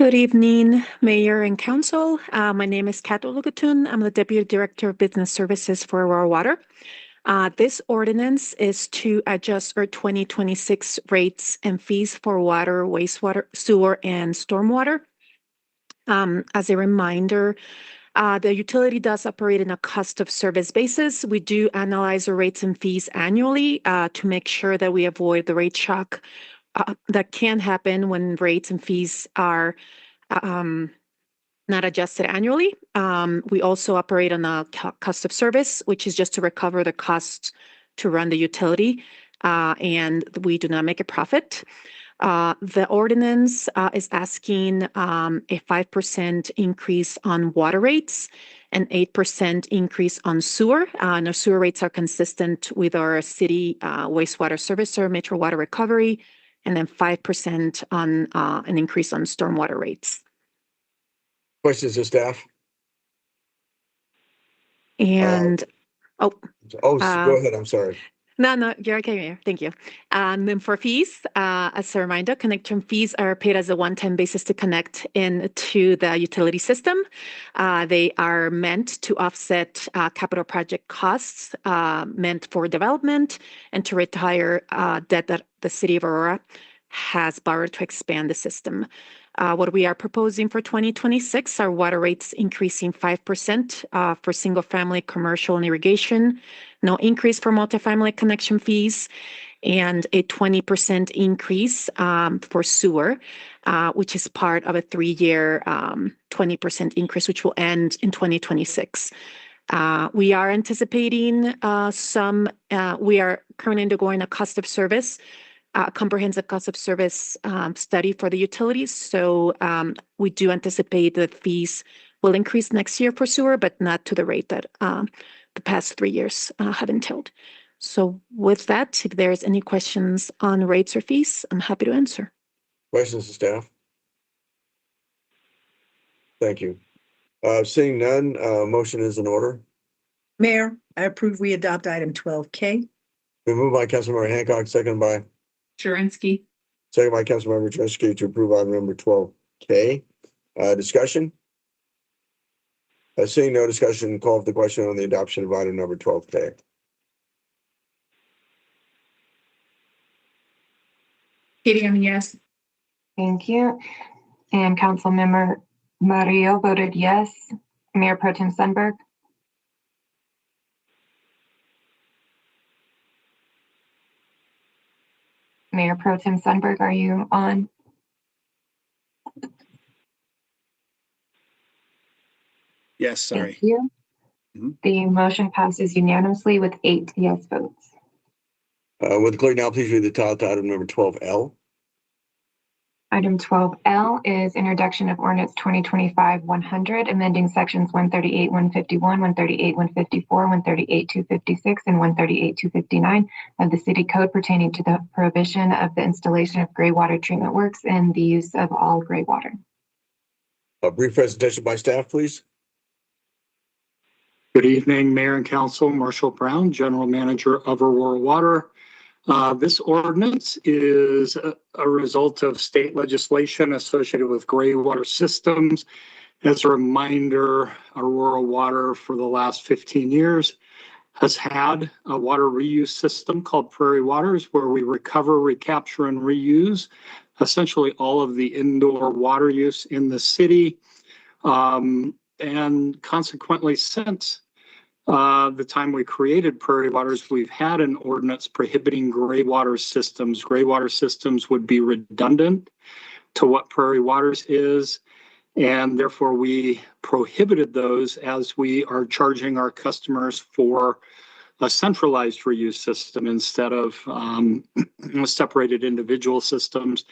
[SPEAKER 14] Good evening, Mayor and Council. My name is Kat Olugatun. I'm the Deputy Director of Business Services for Aurora Water. This ordinance is to adjust our 2026 rates and fees for water, wastewater, sewer, and stormwater. As a reminder, the utility does operate in a cost of service basis. We do analyze the rates and fees annually to make sure that we avoid the rate shock that can happen when rates and fees are not adjusted annually. We also operate on a cost of service, which is just to recover the costs to run the utility, and we do not make a profit. The ordinance is asking a 5% increase on water rates, an 8% increase on sewer. And our sewer rates are consistent with our city wastewater servicer, Metro Water Recovery, and then 5% on an increase on stormwater rates.
[SPEAKER 1] Questions of staff?
[SPEAKER 14] And
[SPEAKER 1] go ahead. I'm sorry.
[SPEAKER 14] No, you're okay, Mayor. Thank you. And then for fees, as a reminder, connection fees are paid as a one-time basis to connect into the utility system. They are meant to offset capital project costs meant for development and to retire debt that the city of Aurora has borrowed to expand the system. What we are proposing for 2026 are water rates increasing 5% for single-family, commercial, and irrigation, no increase for multifamily connection fees, and a 20% increase for sewer, which is part of a 3-year 20% increase, which will end in 2026. We are anticipating we are currently undergoing a cost of service comprehensive cost of service study for the utilities. So we do anticipate that fees will increase next year for sewer, but not to the rate that the past 3 years have entailed. So with that, if there's any questions on rates or fees, I'm happy to answer.
[SPEAKER 1] Questions of staff? Thank you. Seeing none, motion is in order.
[SPEAKER 5] Mayor, I approve we adopt item 12K.
[SPEAKER 1] Been moved by Councilmember Hancock, seconded by
[SPEAKER 3] Jurenski.
[SPEAKER 1] Councilmember Trusky to approve item number 12K. Discussion? Seeing no discussion, call for the question on the adoption of item number 12K.
[SPEAKER 3] Katie, yes.
[SPEAKER 2] Thank you. And Councilmember Mario voted yes. Mayor Pro Tem Sundberg, Mayor Pro Tem Sundberg, are you on?
[SPEAKER 4] Yes, sorry.
[SPEAKER 2] Thank you.
[SPEAKER 4] Mhm.
[SPEAKER 2] The motion passes unanimously with 8 yes votes.
[SPEAKER 1] Would the clerk now please read the title to item number 12L?
[SPEAKER 2] Item 12L is introduction of ordinance 2025-100, amending sections 138, 151, 138, 154, 138, 256, and 138, 259 of the city code pertaining to the prohibition of the installation of gray water treatment works and the use of all gray water.
[SPEAKER 1] A brief presentation by staff, please.
[SPEAKER 8] Good evening, Mayor and Council. Marshall Brown, General Manager of Aurora Water. This ordinance is a result of state legislation associated with gray water systems. As a reminder, Aurora Water for the last 15 years has had a water reuse system called Prairie Waters, where we recover, recapture, and reuse essentially all of the indoor water use in the city. And consequently, since the time we created Prairie Waters, we've had an ordinance prohibiting gray water systems. Gray water systems would be redundant to what Prairie Waters is, and therefore we prohibited those as we are charging our customers for a centralized reuse system instead of separated individual systems.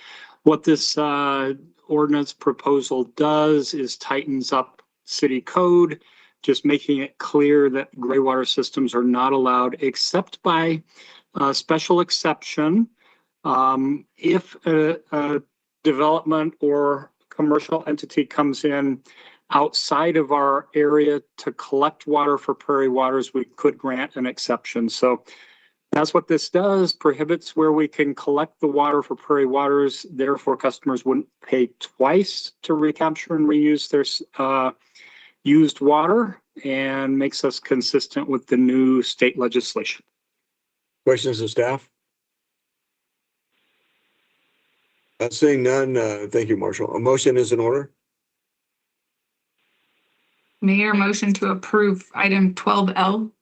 [SPEAKER 8] What this ordinance proposal does is tightens up city code, just making it clear that gray water systems are not allowed except by special exception. If a development or commercial entity comes in outside of our area to collect water for Prairie Waters, we could grant an exception. So that's what this does, prohibits where we can collect the water for Prairie Waters. Therefore, customers wouldn't pay twice to recapture and reuse their used water, and makes us consistent with the new state legislation.
[SPEAKER 1] Questions of staff? Seeing none, thank you, Marshall. A motion is in order.
[SPEAKER 3] Mayor, motion to approve item 12L.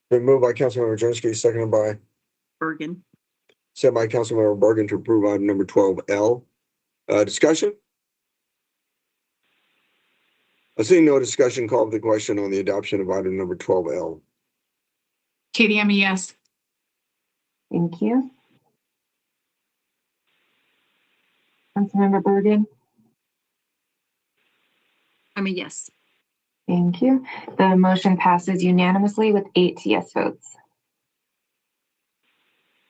[SPEAKER 1] Been moved by Councilmember Jurenski, seconded by
[SPEAKER 5] Bergen.
[SPEAKER 1] Councilmember Bergen to approve item number 12L. Discussion? Seeing no discussion, call for the question on the adoption of item number 12L.
[SPEAKER 3] Katie, yes.
[SPEAKER 2] Thank you. Councilmember Bergen,
[SPEAKER 5] I'm a yes.
[SPEAKER 2] thank you. The motion passes unanimously with 8 yes votes.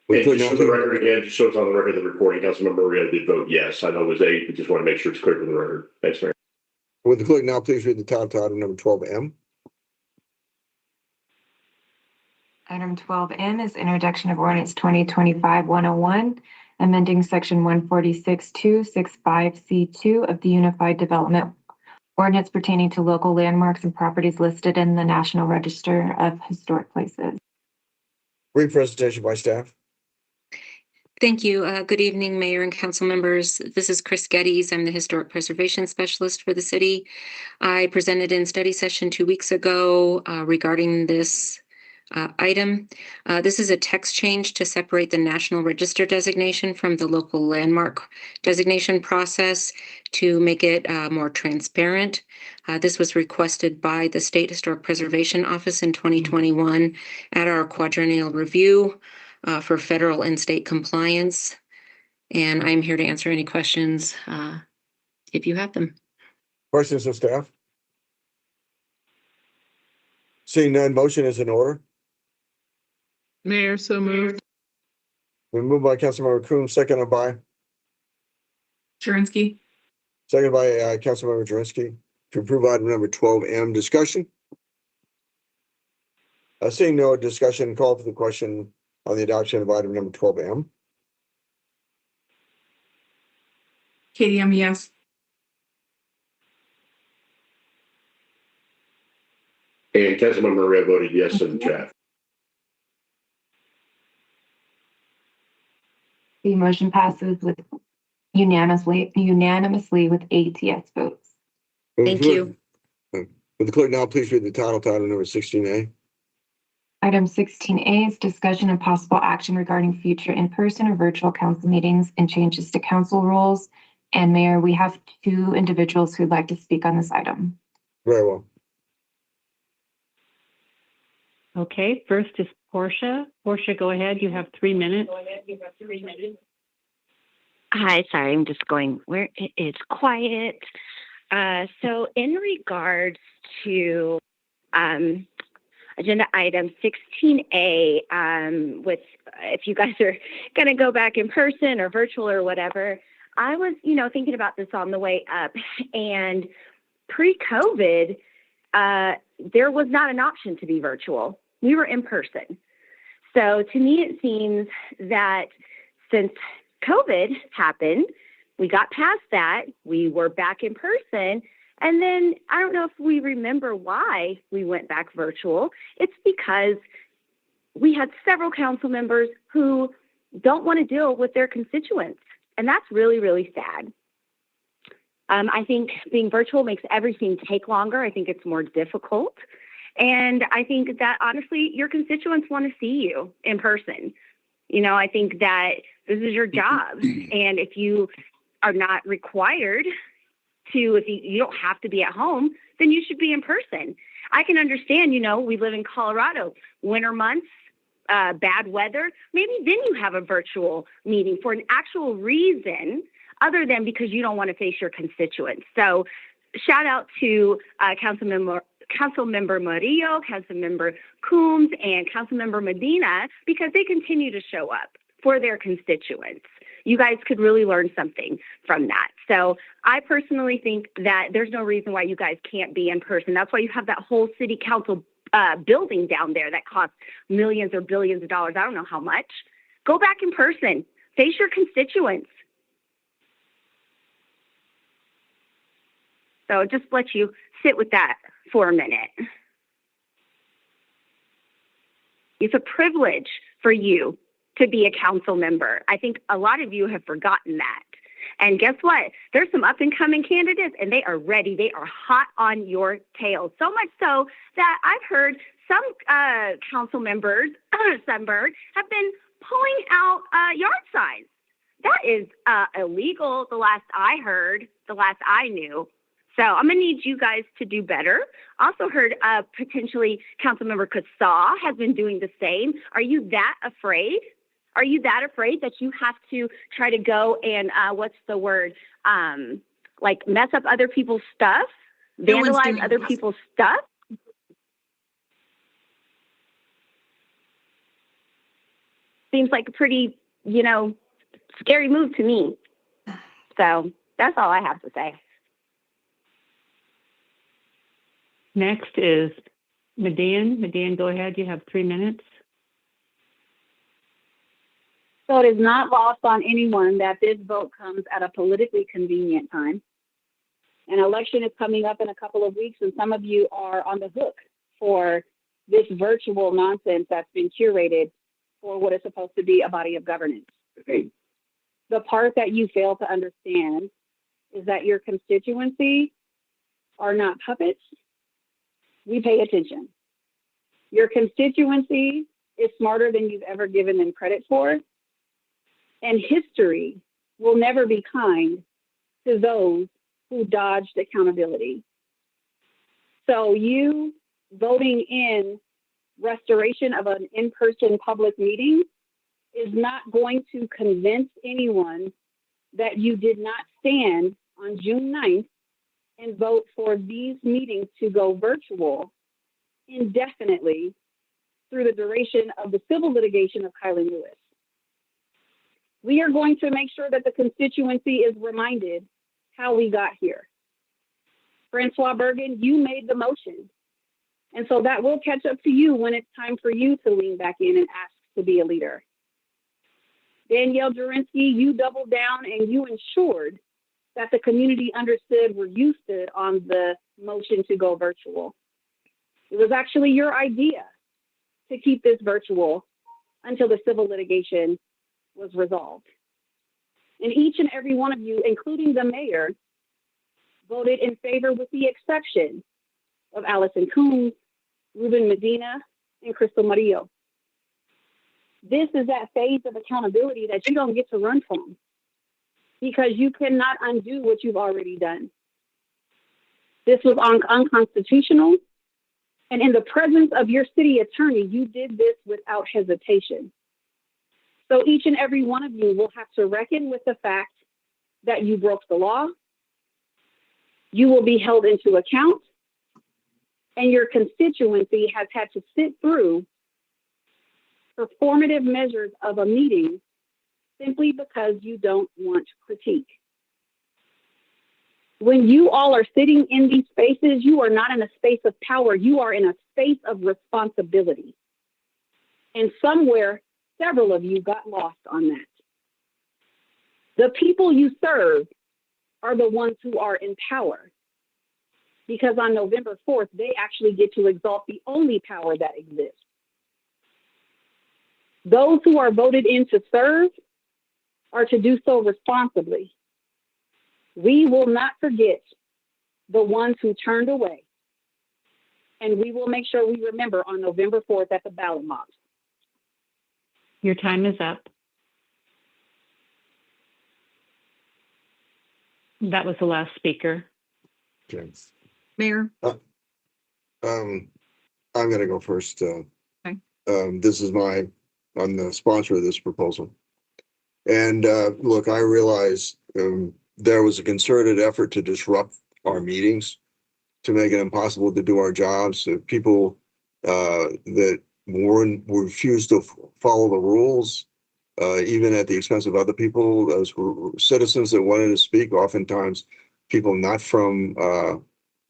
[SPEAKER 9] And just for the record again, just so it's on the record of the recording, Councilmember Maria did vote yes. I know it was 8, but just want to make sure it's clear for the record. Thanks, Mayor.
[SPEAKER 1] Would the clerk now please read the title to item number 12M?
[SPEAKER 2] Item 12N is introduction of ordinance 2025-101, amending section 146-265C2 of the Unified Development Ordinance pertaining to local landmarks and properties listed in the National Register of Historic Places.
[SPEAKER 1] Brief presentation by staff.
[SPEAKER 15] Thank you. Good evening, Mayor and Council members. This is Chris Geddes. I'm the Historic Preservation Specialist for the city. I presented in study session 2 weeks ago regarding this item. This is a text change to separate the National Register designation from the local landmark designation process to make it more transparent. This was requested by the State Historic Preservation Office in 2021 at our quadrennial review for federal and state compliance. And I'm here to answer any questions if you have them.
[SPEAKER 1] Questions of staff? Seeing none, motion is in order.
[SPEAKER 7] Mayor, so moved.
[SPEAKER 1] We moved by Councilmember Coombs, seconded by
[SPEAKER 3] Jurenski.
[SPEAKER 1] Councilmember Jurenski to approve item number 12M. Discussion? Seeing no discussion, call for the question on the adoption of item number 12M.
[SPEAKER 3] KDM, yes.
[SPEAKER 9] And Councilmember Ray voted yes in the chat.
[SPEAKER 2] The motion passes with unanimously with 8 yes votes.
[SPEAKER 15] Thank you.
[SPEAKER 1] Would the clerk now please read the title number 16A?
[SPEAKER 2] Item 16A is discussion and possible action regarding future in-person or virtual council meetings and changes to council rules. And Mayor, we have 2 individuals who'd like to speak on this item.
[SPEAKER 1] Very well.
[SPEAKER 16] Okay, first is Portia. Portia, go ahead. You have 3 minutes.
[SPEAKER 17] Hi, sorry, I'm just going where it's quiet. So in regards to agenda item 16A, with if you guys are going to go back in person or virtual or whatever, I was, thinking about this on the way up. And pre-COVID, there was not an option to be virtual. We were in person. So to me, it seems that since COVID happened, we got past that, we were back in person. And then I don't know if we remember why we went back virtual. It's because we had several council members who don't want to deal with their constituents. And that's really, really sad. I think being virtual makes everything take longer. I think it's more difficult. And I think that honestly, your constituents want to see you in person. I think that this is your job. And if you are not required to, if you don't have to be at home, then you should be in person. I can understand, we live in Colorado, winter months, bad weather. Maybe then you have a virtual meeting for an actual reason other than because you don't want to face your constituents. So shout out to Councilmember Murillo, Councilmember Coombs, and Councilmember Medina, because they continue to show up for their constituents. You guys could really learn something from that. So I personally think that there's no reason why you guys can't be in person. That's why you have that whole city council building down there that costs millions or billions of dollars. I don't know how much. Go back in person. Face your constituents. So just let you sit with that for a minute. It's a privilege for you to be a council member. I think a lot of you have forgotten that. And guess what? There's some up and coming candidates and they are ready. They are hot on your tail. So much so that I've heard some council members, Sunbird, have been pulling out yard signs. That is illegal, the last I heard, the last I knew. So I'm going to need you guys to do better. Also heard potentially Councilmember Kasaw has been doing the same. Are you that afraid? Are you that afraid that you have to try to go and, what's the word, like mess up other people's stuff? Vandalize other people's stuff? Seems like a pretty, scary move to me. So that's all I have to say.
[SPEAKER 16] Next is Median. Median, go ahead. You have 3 minutes.
[SPEAKER 18] So it is not lost on anyone that this vote comes at a politically convenient time. An election is coming up in a couple of weeks, and some of you are on the hook for this virtual nonsense that's been curated for what is supposed to be a body of governance. The part that you fail to understand is that your constituency are not puppets. We pay attention. Your constituency is smarter than you've ever given them credit for. And history will never be kind to those who dodged accountability. So you voting in restoration of an in-person public meeting is not going to convince anyone that you did not stand on June 9th and vote for these meetings to go virtual indefinitely through the duration of the civil litigation of Kylie Lewis. We are going to make sure that the constituency is reminded how we got here. Francois Bergen, you made the motion. And so that will catch up to you when it's time for you to lean back in and ask to be a leader. Danielle Jurinsky, you doubled down and you ensured that the community understood where you stood on the motion to go virtual. It was actually your idea to keep this virtual until the civil litigation was resolved. And each and every one of you, including the mayor, voted in favor with the exception of Allison Coombs, Ruben Medina, and Crystal Murillo. This is that phase of accountability that you don't get to run from because you cannot undo what you've already done. This was unconstitutional. And in the presence of your city attorney, you did this without hesitation. So each and every one of you will have to reckon with the fact that you broke the law. You will be held into account. And your constituency has had to sit through performative measures of a meeting simply because you don't want critique. When you all are sitting in these spaces, you are not in a space of power. You are in a space of responsibility. And somewhere, several of you got lost on that. The people you serve are the ones who are in power. Because on November 4th, they actually get to exalt the only power that exists. Those who are voted in to serve are to do so responsibly. We will not forget the ones who turned away. And we will make sure we remember on November 4th at the ballot box.
[SPEAKER 16] Your time is up. That was the last speaker.
[SPEAKER 1] Okay.
[SPEAKER 5] Mayor?
[SPEAKER 1] I'm going to go first.
[SPEAKER 5] Okay.
[SPEAKER 1] This is I'm the sponsor of this proposal. And look, I realize there was a concerted effort to disrupt our meetings, to make it impossible to do our jobs. People that refused to follow the rules, even at the expense of other people, those citizens that wanted to speak, oftentimes people not from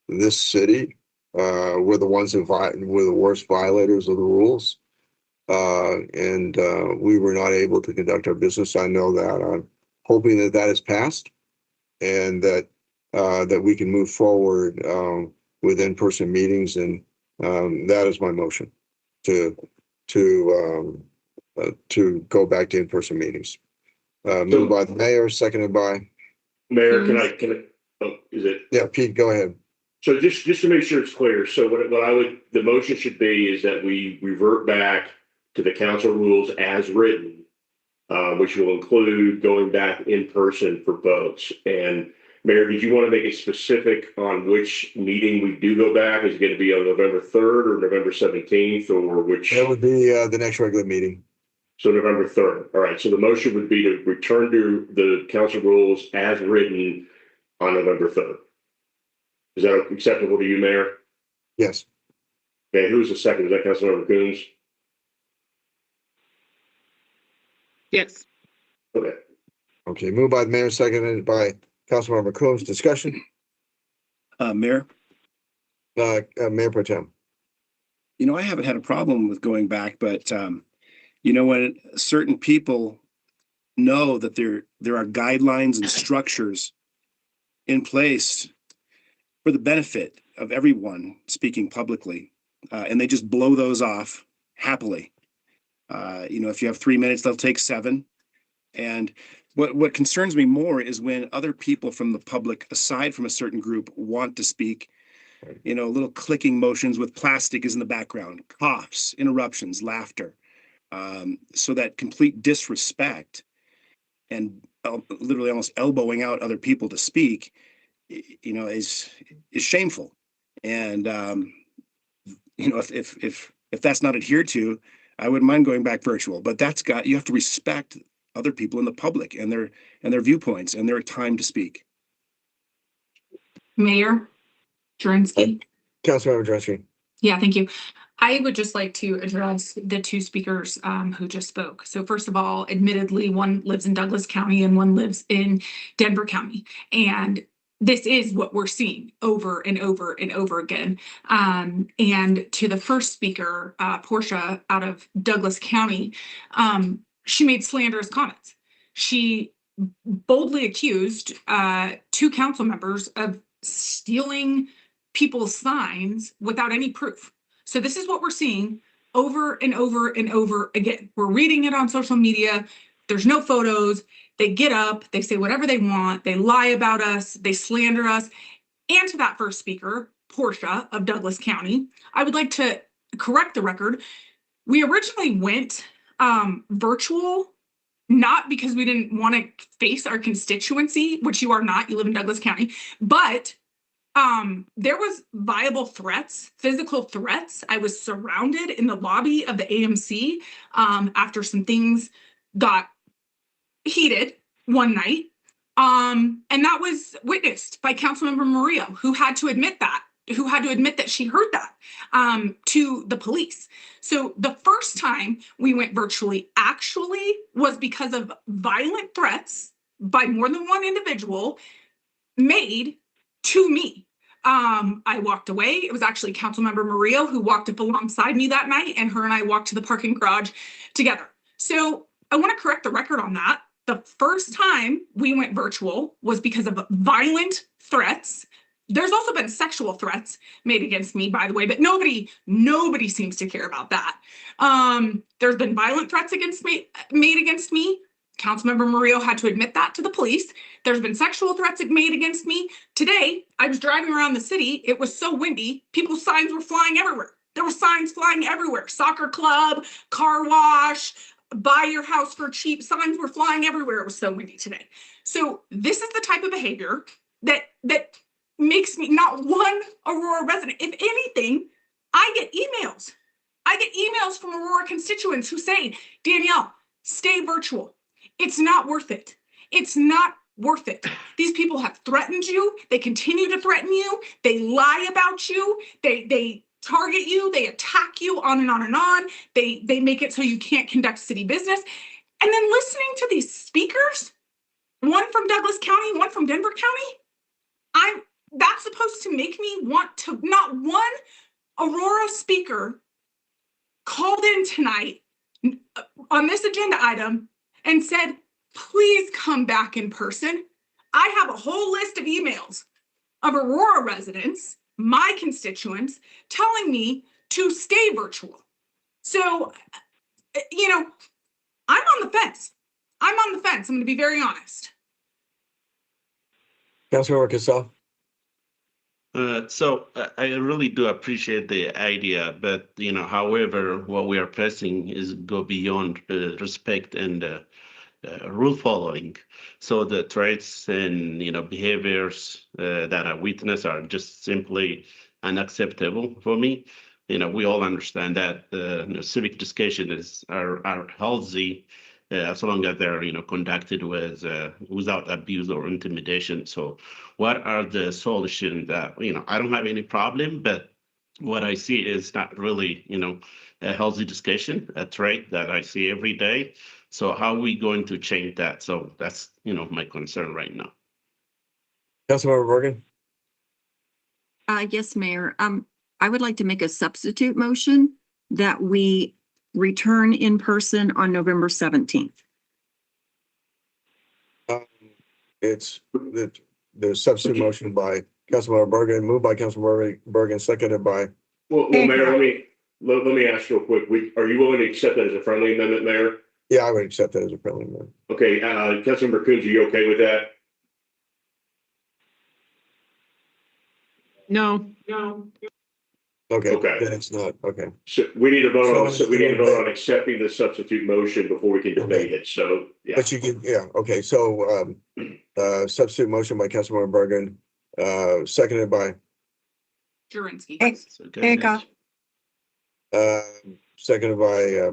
[SPEAKER 1] this city were the ones who were the worst violators of the rules. And we were not able to conduct our business. I know that. I'm hoping that that is passed and that we can move forward with in-person meetings. And that is my motion to go back to in-person meetings. Moved by the mayor, seconded by
[SPEAKER 9] Mayor. Can I? Oh, is it?
[SPEAKER 1] Yeah, Pete, go ahead.
[SPEAKER 9] So just to make sure it's clear, so the motion should be is that we revert back to the council rules as written, which will include going back in person for votes. And Mayor, did you want to make it specific on which meeting we do go back? Is it going to be on November 3rd or November 17th or which?
[SPEAKER 1] That would be the next regular meeting.
[SPEAKER 9] So November 3rd. All right. So the motion would be to return to the council rules as written on November 3rd. Is that acceptable to you, Mayor?
[SPEAKER 1] Yes.
[SPEAKER 9] Okay, who's the second? Is that Councilmember Coons?
[SPEAKER 7] Yes.
[SPEAKER 9] Okay.
[SPEAKER 1] Okay, moved by the mayor, seconded by Councilmember Combs. Discussion?
[SPEAKER 4] Mayor?
[SPEAKER 1] Mayor Pro Tem.
[SPEAKER 4] I haven't had a problem with going back, but when certain people know that there are guidelines and structures in place for the benefit of everyone speaking publicly, and they just blow those off happily. If you have 3 minutes, they'll take 7. And what concerns me more is when other people from the public, aside from a certain group, want to speak, little clicking motions with plastic is in the background, coughs, interruptions, laughter. So that complete disrespect and literally almost elbowing out other people to speak, is shameful. And, if that's not adhered to, I wouldn't mind going back virtual, but you have to respect other people in the public and their viewpoints and their time to speak.
[SPEAKER 3] Mayor Jurinsky.
[SPEAKER 1] Councilmember Jurinsky.
[SPEAKER 3] Yeah, thank you. I would just like to address the two speakers who just spoke. So first of all, admittedly, one lives in Douglas County and one lives in Denver County. And this is what we're seeing over and over and over again. And to the first speaker, Portia out of Douglas County, she made slanderous comments. She boldly accused two council members of stealing people's signs without any proof. So this is what we're seeing over and over and over again. We're reading it on social media. There's no photos. They get up, they say whatever they want, they lie about us, they slander us. And to that first speaker, Portia of Douglas County, I would like to correct the record. We originally went virtual, not because we didn't want to face our constituency, which you are not, you live in Douglas County, but there was viable threats, physical threats. I was surrounded in the lobby of the AMC after some things got heated one night. And that was witnessed by Councilmember Murillo, who had to admit that she heard that to the police. So the first time we went virtually actually was because of violent threats by more than one individual made to me. I walked away. It was actually Councilmember Murillo who walked up alongside me that night, and her and I walked to the parking garage together. So I want to correct the record on that. The first time we went virtual was because of violent threats. There's also been sexual threats made against me, by the way, but nobody seems to care about that. There's been violent threats made against me. Councilmember Murillo had to admit that to the police. There's been sexual threats made against me. Today, I was driving around the city. It was so windy. People's signs were flying everywhere. There were signs flying everywhere. Soccer club, car wash, buy your house for cheap. Signs were flying everywhere. It was so windy today. So this is the type of behavior that makes me not one Aurora resident. If anything, I get emails. I get emails from Aurora constituents who say, Danielle, stay virtual. It's not worth it. It's not worth it. These people have threatened you. They continue to threaten you. They lie about you. They target you. They attack you on and on and on. They make it so you can't conduct city business. And then listening to these speakers, one from Douglas County, one from Denver County, that's supposed to make me want to, not one Aurora speaker called in tonight on this agenda item and said, please come back in person. I have a whole list of emails of Aurora residents, my constituents, telling me to stay virtual. So, I'm on the fence. I'm going to be very honest.
[SPEAKER 1] Councilmember Casal.
[SPEAKER 6] So I really do appreciate the idea, but however, what we are pressing is go beyond respect and rule following. So the traits and behaviors that I witness are just simply unacceptable for me. We all understand that civic education are healthy as long as they're conducted without abuse or intimidation. So what are the solutions that I don't have any problem, but what I see is not really a healthy discussion, a trait that I see every day. So how are we going to change that? So that's my concern right now.
[SPEAKER 1] Councilmember Bergen.
[SPEAKER 5] Yes, Mayor. I would like to make a substitute motion that we return in person on November 17th.
[SPEAKER 1] It's the substitute motion by Councilmember Bergen, moved by Councilmember Bergen, seconded by.
[SPEAKER 9] Well, Mayor, let me ask real quick. Are you willing to accept that as a friendly amendment, Mayor?
[SPEAKER 1] Yeah, I would accept that as a friendly amendment. Okay,
[SPEAKER 9] Councilmember Coons, are you okay with that?
[SPEAKER 7] No.
[SPEAKER 1] Okay.
[SPEAKER 9] Okay.
[SPEAKER 1] Then it's not okay.
[SPEAKER 9] So we need to vote on accepting the substitute motion before we can debate it. So yeah.
[SPEAKER 1] But you can, yeah. Okay. So substitute motion by Councilmember Bergen, seconded by
[SPEAKER 3] Jurinsky.
[SPEAKER 1] seconded by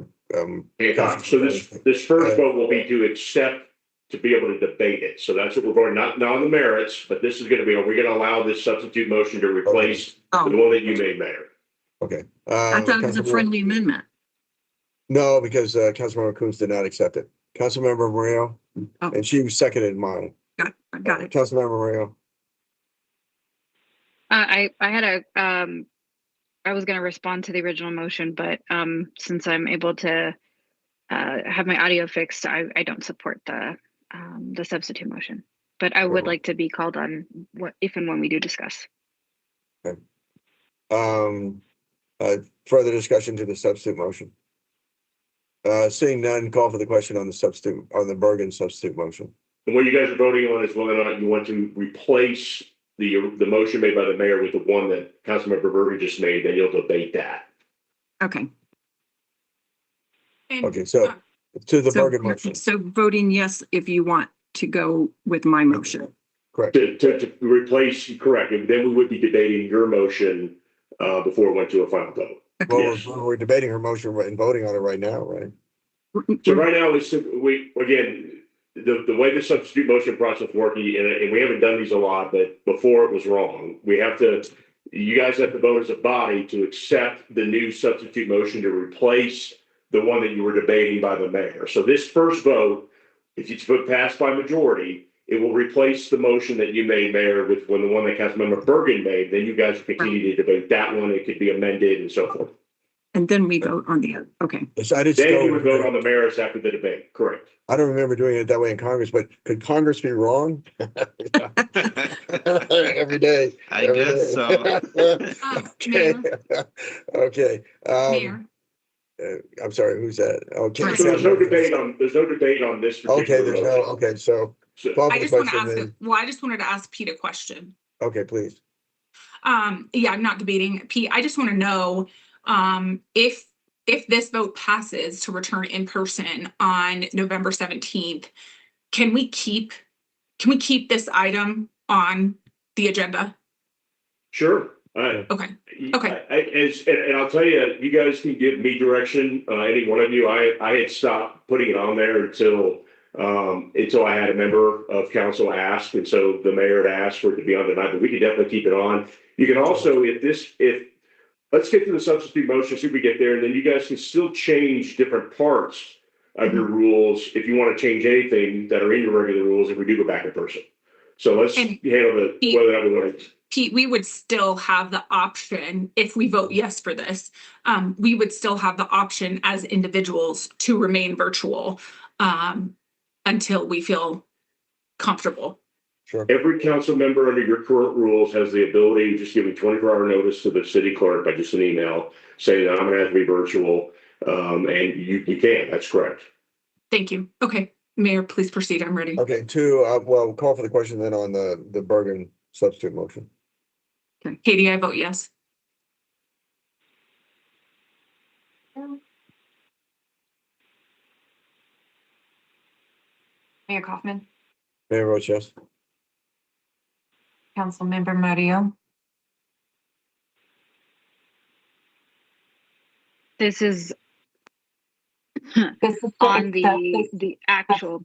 [SPEAKER 9] Hancock. So this first vote will be to accept to be able to debate it. So that's what we're going, not on the merits, but this is going to be, are we going to allow this substitute motion to replace the one that you made, Mayor?
[SPEAKER 1] Okay.
[SPEAKER 5] I thought it was a
[SPEAKER 1] Councilmember-
[SPEAKER 5] friendly amendment.
[SPEAKER 1] No, because Councilmember Coombs did not accept it. Councilmember Moreno,
[SPEAKER 5] Oh.
[SPEAKER 1] and she seconded mine.
[SPEAKER 5] Got it.
[SPEAKER 1] Councilmember Moreno.
[SPEAKER 19] I had I was going to respond to the original motion, but since I'm able to have my audio fixed, I don't support the substitute motion. But I would like to be called on what if and when we do discuss.
[SPEAKER 1] Okay. Further discussion to the substitute motion. Seeing none, call for the question on the Bergen substitute motion.
[SPEAKER 9] And what you guys are voting on is whether or not you want to replace the motion made by the mayor with the one that Councilmember Bergen just made, then you'll debate that.
[SPEAKER 5] Okay.
[SPEAKER 1] Okay, so to the Bergen motion.
[SPEAKER 5] So voting yes if you want to go with my motion.
[SPEAKER 1] Correct.
[SPEAKER 9] To replace, correct. And then we would be debating your motion before it went to a final vote.
[SPEAKER 1] Well,
[SPEAKER 9] Yes.
[SPEAKER 1] we're debating her motion and voting on it right now, right?
[SPEAKER 9] So right now, the way the substitute motion process working, and we haven't done these a lot, but before it was wrong. You guys have to vote as a body to accept the new substitute motion to replace the one that you were debating by the mayor. So this first vote, if it's passed by majority, it will replace the motion that you made, Mayor, with the one that Councilmember Bergen made. Then you guys continue to debate that one. It could be amended and so forth.
[SPEAKER 5] And then we vote on the other. Okay.
[SPEAKER 9] Then you would vote on the merits after the debate. Correct.
[SPEAKER 1] I don't remember doing it that way in Congress, but could Congress be wrong? Every day.
[SPEAKER 6] I guess so.
[SPEAKER 1] Okay. Okay.
[SPEAKER 3] Mayor.
[SPEAKER 1] I'm sorry, who's that? Okay.
[SPEAKER 9] So there's no debate on this.
[SPEAKER 1] Okay, there's no, okay, so. call for
[SPEAKER 3] I
[SPEAKER 1] the
[SPEAKER 3] just want to
[SPEAKER 1] question
[SPEAKER 3] ask,
[SPEAKER 1] then.
[SPEAKER 3] I just wanted to ask Pete a question.
[SPEAKER 1] Okay, please.
[SPEAKER 3] Yeah, I'm not debating. Pete, I just want to know if this vote passes to return in person on November 17th, can we keep this item on the agenda?
[SPEAKER 9] Sure.
[SPEAKER 3] Okay.
[SPEAKER 9] And I'll tell you, you guys can give me direction. Any one of you, I had stopped putting it on there until I had a member of council ask, and so the mayor had asked for it to be on tonight. But we can definitely keep it on. You can also, let's get to the substitute motion, see if we get there, and then you guys can still change different parts of your rules if you want to change anything that are in your regular rules if we do go back in person. So let's handle whether or not we want to.
[SPEAKER 3] Pete, we would still have the option, if we vote yes for this, we would still have the option as individuals to remain virtual until we feel comfortable.
[SPEAKER 1] Sure.
[SPEAKER 9] Every council member under your current rules has the ability to just give a 24-hour notice to the city clerk by just an email saying that I'm going to have to be virtual, and you can. That's correct.
[SPEAKER 3] Thank you. Okay, Mayor, please proceed. I'm ready.
[SPEAKER 1] Okay, call for the question then on the Bergen substitute motion.
[SPEAKER 3] Okay. Katie, I vote yes.
[SPEAKER 2] Mayor Kaufman,
[SPEAKER 1] Mayor votes yes.
[SPEAKER 2] Councilmember Mario,
[SPEAKER 19] This is
[SPEAKER 2] this is
[SPEAKER 19] on the actual.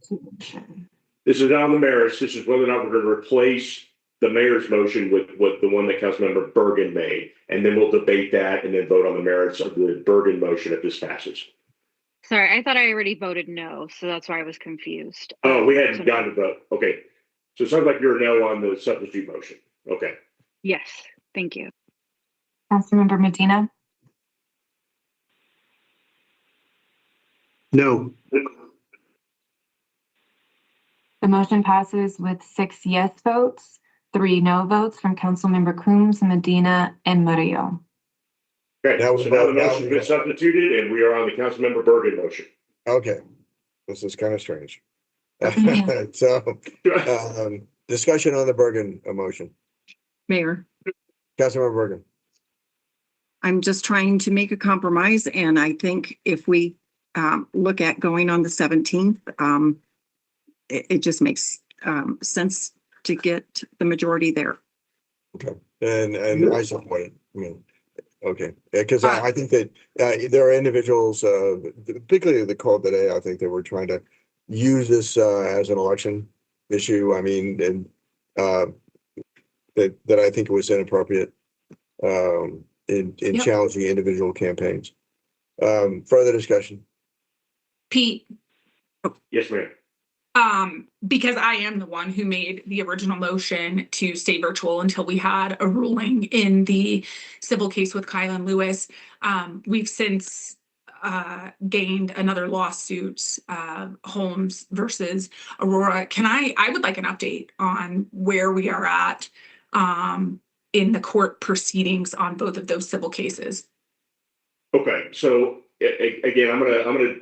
[SPEAKER 9] This is not on the merits. This is whether or not we're going to replace the mayor's motion with the one that Councilmember Bergen made, and then we'll debate that and then vote on the merits of the Bergen motion if this passes.
[SPEAKER 19] Sorry, I thought I already voted no, so that's why I was confused.
[SPEAKER 9] Oh, we hadn't gotten to vote. Okay. So it sounds like you're a no on the substitute motion. Okay.
[SPEAKER 19] Yes, thank you.
[SPEAKER 2] Councilmember Medina,
[SPEAKER 1] No.
[SPEAKER 2] the motion passes with 6 yes votes, 3 no votes from Councilmember Coombs, Medina, and Mario.
[SPEAKER 9] Okay, so now the motion's been substituted and we are on the Councilmember Bergen motion.
[SPEAKER 1] Okay, this is kind of strange. So, discussion on the Bergen motion.
[SPEAKER 5] Mayor,
[SPEAKER 1] Councilmember Bergen.
[SPEAKER 5] I'm just trying to make a compromise, and I think if we look at going on the 17th, it just makes sense to get the majority there.
[SPEAKER 1] Okay, and I support it. I mean, okay, because I think that there are individuals, particularly the call today, I think that we're trying to use this as an election issue. I mean, and that I think it was inappropriate. in
[SPEAKER 3] Yep.
[SPEAKER 1] challenging individual campaigns. Further discussion.
[SPEAKER 3] Pete,
[SPEAKER 9] Yes, ma'am.
[SPEAKER 3] because I am the one who made the original motion to stay virtual until we had a ruling in the civil case with Kylan Lewis. We've since gained another lawsuit, Holmes versus Aurora. I would like an update on where we are at in the court proceedings on both of those civil cases.
[SPEAKER 9] Okay, so again, I'm gonna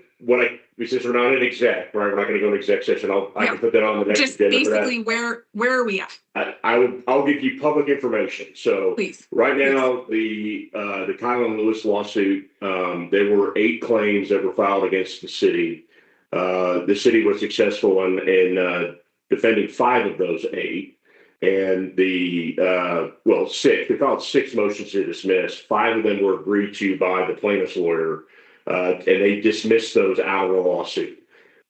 [SPEAKER 9] since we're not in exec, right? We're not gonna go to exec session. I can put that on the next
[SPEAKER 3] Just
[SPEAKER 9] agenda for that.
[SPEAKER 3] basically where are we at?
[SPEAKER 9] I'll give you public information. So
[SPEAKER 3] Please.
[SPEAKER 9] Right now, the Kylan Lewis lawsuit, there were 8 claims that were filed against the city. The city was successful in defending 5 of those 8. And 6. They filed 6 motions to dismiss. 5 of them were agreed to by the plaintiff's lawyer, and they dismissed those out of the lawsuit.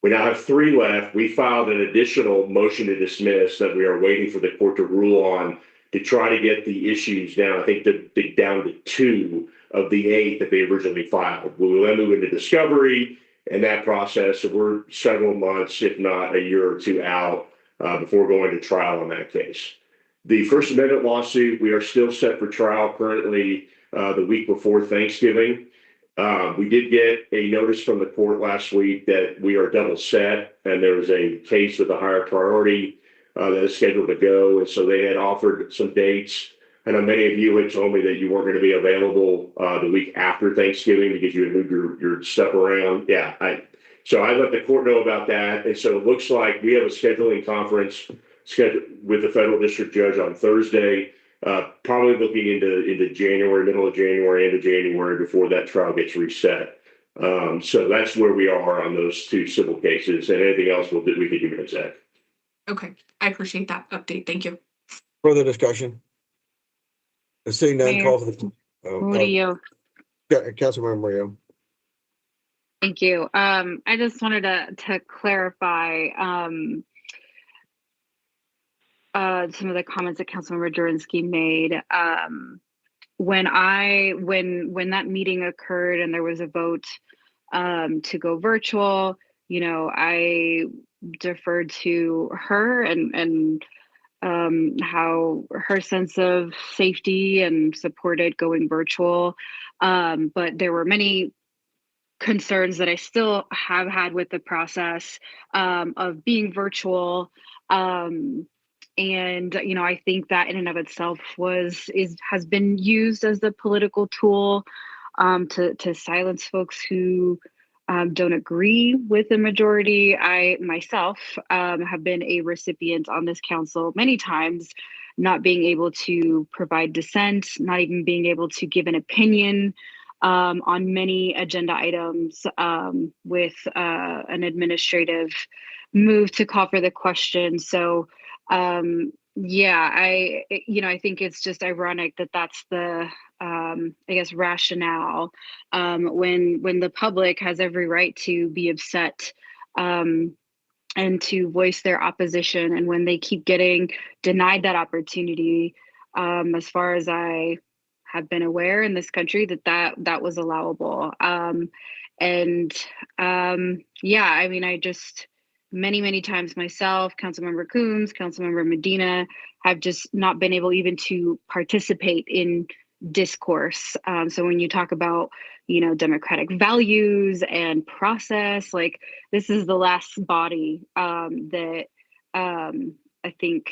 [SPEAKER 9] We now have 3 left. We filed an additional motion to dismiss that we are waiting for the court to rule on to try to get the issues down. I think down to 2 of the 8 that they originally filed. We will then move into discovery and that process. So we're several months, if not a year or 2 out before going to trial on that case. The First Amendment lawsuit, we are still set for trial currently the week before Thanksgiving. We did get a notice from the court last week that we are double set, and there was a case with a higher priority that is scheduled to go. And so they had offered some dates. I know many of you had told me that you weren't going to be available the week after Thanksgiving because you had moved your stuff around. Yeah, so I let the court know about that. And so it looks like we have a scheduling conference scheduled with the federal district judge on Thursday, probably looking into January, middle of January, end of January before that trial gets reset. So that's where we are on those 2 civil cases, and anything else we could do in exec.
[SPEAKER 3] Okay, I appreciate that update. Thank you.
[SPEAKER 1] Further discussion. Seeing none,
[SPEAKER 19] Mayor,
[SPEAKER 1] call for the
[SPEAKER 19] Murillo.
[SPEAKER 1] Councilmember Murillo.
[SPEAKER 19] Thank you. I just wanted to clarify some of the comments that Councilmember Jurenski made. When that meeting occurred and there was a vote to go virtual, I deferred to her and how her sense of safety and supported going virtual. But there were many concerns that I still have had with the process of being virtual. And I think that in and of itself has been used as a political tool to silence folks who don't agree with the majority. I myself have been a recipient on this council many times, not being able to provide dissent, not even being able to give an opinion on many agenda items with an administrative move to call for the question. So I think it's just ironic that that's the rationale when the public has every right to be upset and to voice their opposition, and when they keep getting denied that opportunity, as far as I have been aware in this country, that was allowable. I just many times myself, Councilmember Coombs, Councilmember Medina have just not been able even to participate in discourse. So when you talk about, democratic values and process, like this is the last body that I think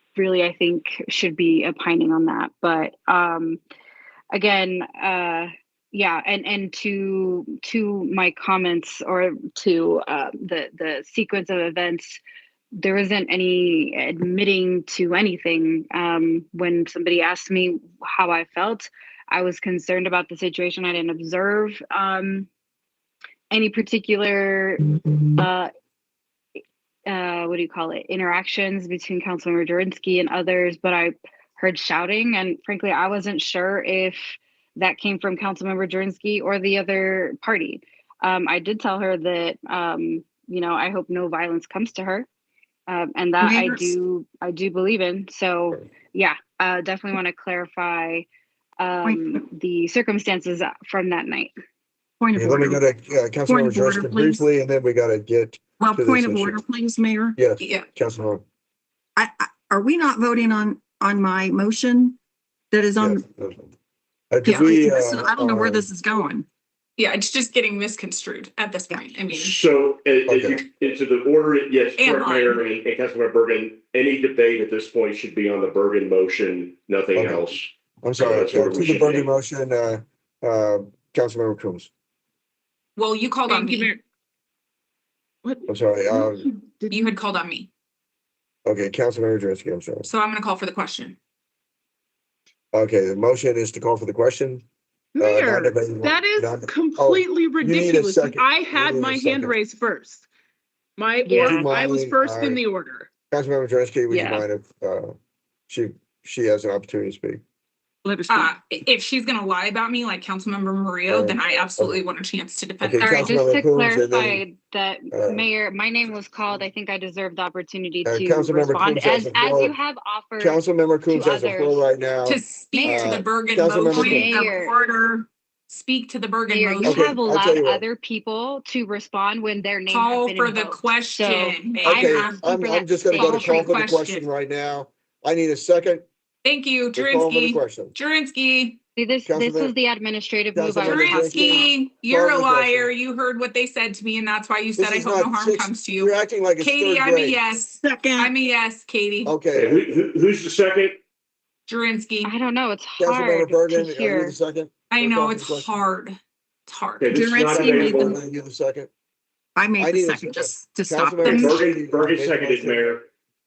[SPEAKER 19] really I think should be opining on that. But again, and to my comments, or to the sequence of events, there isn't any admitting to anything. When somebody asked me how I felt, I was concerned about the situation. I didn't observe any particular interactions between Councilmember Jurenski and others, but I heard shouting, and frankly, I wasn't sure if that came from Councilmember Jurenski or the other party. I did tell her that, I hope no violence comes to her. And that
[SPEAKER 5] Mayor?
[SPEAKER 19] I do believe in. So yeah, definitely want to clarify the circumstances from that night.
[SPEAKER 5] Point of
[SPEAKER 1] Okay, let me
[SPEAKER 5] order.
[SPEAKER 1] go to Councilmember Driscoll briefly, and then we got to get
[SPEAKER 5] Well,
[SPEAKER 1] to
[SPEAKER 5] point
[SPEAKER 1] this
[SPEAKER 5] of
[SPEAKER 1] issue.
[SPEAKER 5] order, please, Mayor.
[SPEAKER 1] Yes,
[SPEAKER 3] Yeah.
[SPEAKER 1] Councilmember.
[SPEAKER 5] Are we not voting on my motion that is on?
[SPEAKER 1] Yes. Did
[SPEAKER 5] Yeah,
[SPEAKER 1] we?
[SPEAKER 5] I don't know where this is going.
[SPEAKER 3] Yeah, it's just getting misconstrued at this point. I mean,
[SPEAKER 9] So into the order, yes,
[SPEAKER 3] And
[SPEAKER 9] correct, Mayor and Councilmember Bergen, any debate at this point should be on the Bergen motion, nothing
[SPEAKER 1] Okay.
[SPEAKER 9] else.
[SPEAKER 1] I'm sorry,
[SPEAKER 9] That's where
[SPEAKER 1] to
[SPEAKER 9] we
[SPEAKER 1] the
[SPEAKER 9] should
[SPEAKER 1] Bergen
[SPEAKER 9] be.
[SPEAKER 1] motion, Councilmember Coombs.
[SPEAKER 3] well, you called on me.
[SPEAKER 1] I'm sorry,
[SPEAKER 3] You had called on me.
[SPEAKER 1] okay, Councilmember Driscoll, I'm sorry.
[SPEAKER 3] So I'm going to call for the question.
[SPEAKER 1] Okay, the motion is to call for the question.
[SPEAKER 7] Mayor,
[SPEAKER 1] non-debatable-
[SPEAKER 7] that is
[SPEAKER 1] non-
[SPEAKER 7] completely
[SPEAKER 1] you need a
[SPEAKER 7] ridiculous.
[SPEAKER 1] second.
[SPEAKER 7] I
[SPEAKER 1] You
[SPEAKER 7] had
[SPEAKER 1] need a
[SPEAKER 7] my hand
[SPEAKER 1] second.
[SPEAKER 7] raised first. My
[SPEAKER 19] Yeah.
[SPEAKER 7] order, I was
[SPEAKER 1] Mind,
[SPEAKER 7] first in the order.
[SPEAKER 1] Councilmember Driscoll, would you
[SPEAKER 19] Yeah.
[SPEAKER 1] mind if she has an opportunity to speak?
[SPEAKER 5] Let her speak.
[SPEAKER 3] If she's going to lie about me like Councilmember Murillo, then I absolutely want a chance to defend
[SPEAKER 1] Okay,
[SPEAKER 3] her.
[SPEAKER 19] All right, just
[SPEAKER 1] Councilmember
[SPEAKER 19] to
[SPEAKER 1] Coombs, and
[SPEAKER 19] clarify
[SPEAKER 1] then,
[SPEAKER 19] that, Mayor, my name was called. I think I deserve the opportunity to
[SPEAKER 1] Councilmember
[SPEAKER 19] respond
[SPEAKER 1] Coombs has
[SPEAKER 19] as
[SPEAKER 1] the floor.
[SPEAKER 19] you have offered.
[SPEAKER 1] Councilmember Coombs
[SPEAKER 19] to
[SPEAKER 1] has the floor
[SPEAKER 19] others.
[SPEAKER 1] right now.
[SPEAKER 3] To speak to the Bergen
[SPEAKER 1] Councilmember
[SPEAKER 3] motion
[SPEAKER 1] Coombs.
[SPEAKER 3] of
[SPEAKER 19] Mayor.
[SPEAKER 3] order. Speak to the Bergen
[SPEAKER 19] Mayor, you
[SPEAKER 3] motion.
[SPEAKER 1] Okay,
[SPEAKER 19] have
[SPEAKER 1] I'll tell
[SPEAKER 19] allowed
[SPEAKER 1] you what.
[SPEAKER 19] other people to respond when their name
[SPEAKER 3] Call
[SPEAKER 19] has been
[SPEAKER 3] for the
[SPEAKER 19] invoked.
[SPEAKER 3] question.
[SPEAKER 19] So
[SPEAKER 3] May
[SPEAKER 1] Okay,
[SPEAKER 3] I ask-
[SPEAKER 1] I'm just gonna go to
[SPEAKER 3] Call
[SPEAKER 1] call
[SPEAKER 3] for
[SPEAKER 1] for the question right now. I need a second.
[SPEAKER 3] Thank you,
[SPEAKER 1] to call for the
[SPEAKER 3] Jurinsky.
[SPEAKER 1] question.
[SPEAKER 3] Jurinsky.
[SPEAKER 19] See, this
[SPEAKER 1] Councilman-
[SPEAKER 19] is the administrative move I was
[SPEAKER 1] Councilmember
[SPEAKER 19] talking about.
[SPEAKER 3] Jurinsky, you're
[SPEAKER 1] Call
[SPEAKER 3] a
[SPEAKER 1] the question.
[SPEAKER 3] liar. You heard what they said to me, and that's why you said
[SPEAKER 1] This
[SPEAKER 3] I
[SPEAKER 1] is
[SPEAKER 3] hope
[SPEAKER 1] not
[SPEAKER 3] no harm
[SPEAKER 1] six-
[SPEAKER 3] comes to
[SPEAKER 1] You're
[SPEAKER 3] you.
[SPEAKER 1] acting like it's
[SPEAKER 3] Katie,
[SPEAKER 1] third
[SPEAKER 3] I'm a
[SPEAKER 1] grade.
[SPEAKER 3] yes.
[SPEAKER 5] Second.
[SPEAKER 3] I'm a yes, Katie.
[SPEAKER 1] Okay,
[SPEAKER 9] Who's the second?
[SPEAKER 3] Jurinsky.
[SPEAKER 19] I don't know. It's
[SPEAKER 1] Councilmember
[SPEAKER 19] hard
[SPEAKER 1] Bergen,
[SPEAKER 19] to
[SPEAKER 1] are you
[SPEAKER 19] hear.
[SPEAKER 1] the second?
[SPEAKER 3] I
[SPEAKER 1] Call
[SPEAKER 3] know
[SPEAKER 1] for
[SPEAKER 3] it's
[SPEAKER 1] the question.
[SPEAKER 3] hard. It's hard.
[SPEAKER 9] Okay, this is not
[SPEAKER 5] Jurinsky made
[SPEAKER 9] available.
[SPEAKER 5] the-
[SPEAKER 1] Bergen, you the second?
[SPEAKER 5] I made
[SPEAKER 1] I
[SPEAKER 5] the
[SPEAKER 1] need a
[SPEAKER 5] second,
[SPEAKER 1] second.
[SPEAKER 5] just to stop
[SPEAKER 1] Councilmember
[SPEAKER 5] this.
[SPEAKER 9] Bergen
[SPEAKER 1] made the
[SPEAKER 9] seconded,
[SPEAKER 1] motion.
[SPEAKER 9] Mayor.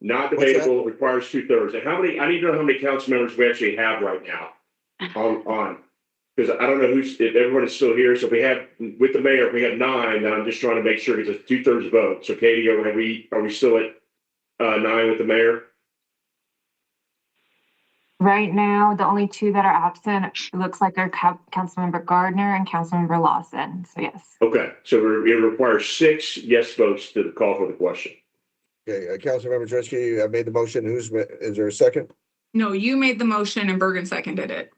[SPEAKER 9] Not
[SPEAKER 1] What's that?
[SPEAKER 9] debatable, requires 2/3. And I need to know how many council members we actually have right now on. Because I don't know if everyone is still here. So if we have, with the mayor, if we have 9, then I'm just trying to make sure it's a 2/3 vote. So Katie, are we still at 9 with the mayor?
[SPEAKER 2] Right now, the only two that are absent, it looks like are Councilmember Gardner and Councilmember Lawson. So yes.
[SPEAKER 9] Okay, so it requires 6 yes votes to call for the question.
[SPEAKER 1] Okay, Councilmember Driscoll, you have made the motion. Is there a second?
[SPEAKER 3] No, you made the motion and Bergen seconded it.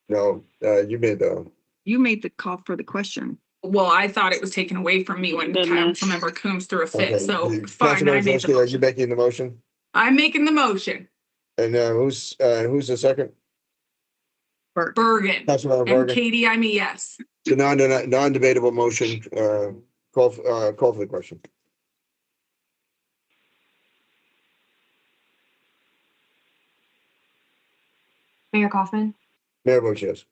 [SPEAKER 1] No, you made the,
[SPEAKER 5] You made the call for the question.
[SPEAKER 3] Well, I thought it was taken away from me when
[SPEAKER 19] Goodness.
[SPEAKER 3] Councilmember Coombs threw a
[SPEAKER 1] okay.
[SPEAKER 3] fit. So fine, I
[SPEAKER 1] Councilmember
[SPEAKER 3] made the
[SPEAKER 1] Driscoll, are you
[SPEAKER 3] motion.
[SPEAKER 1] making the motion?
[SPEAKER 3] I'm making the motion.
[SPEAKER 1] And who's the second?
[SPEAKER 3] Bergen.
[SPEAKER 1] Councilmember
[SPEAKER 3] And
[SPEAKER 1] Bergen.
[SPEAKER 3] Katie, I'm a yes.
[SPEAKER 1] The non-debatable motion, call for the question.
[SPEAKER 2] Mayor Kaufman,
[SPEAKER 1] Mayor votes yes.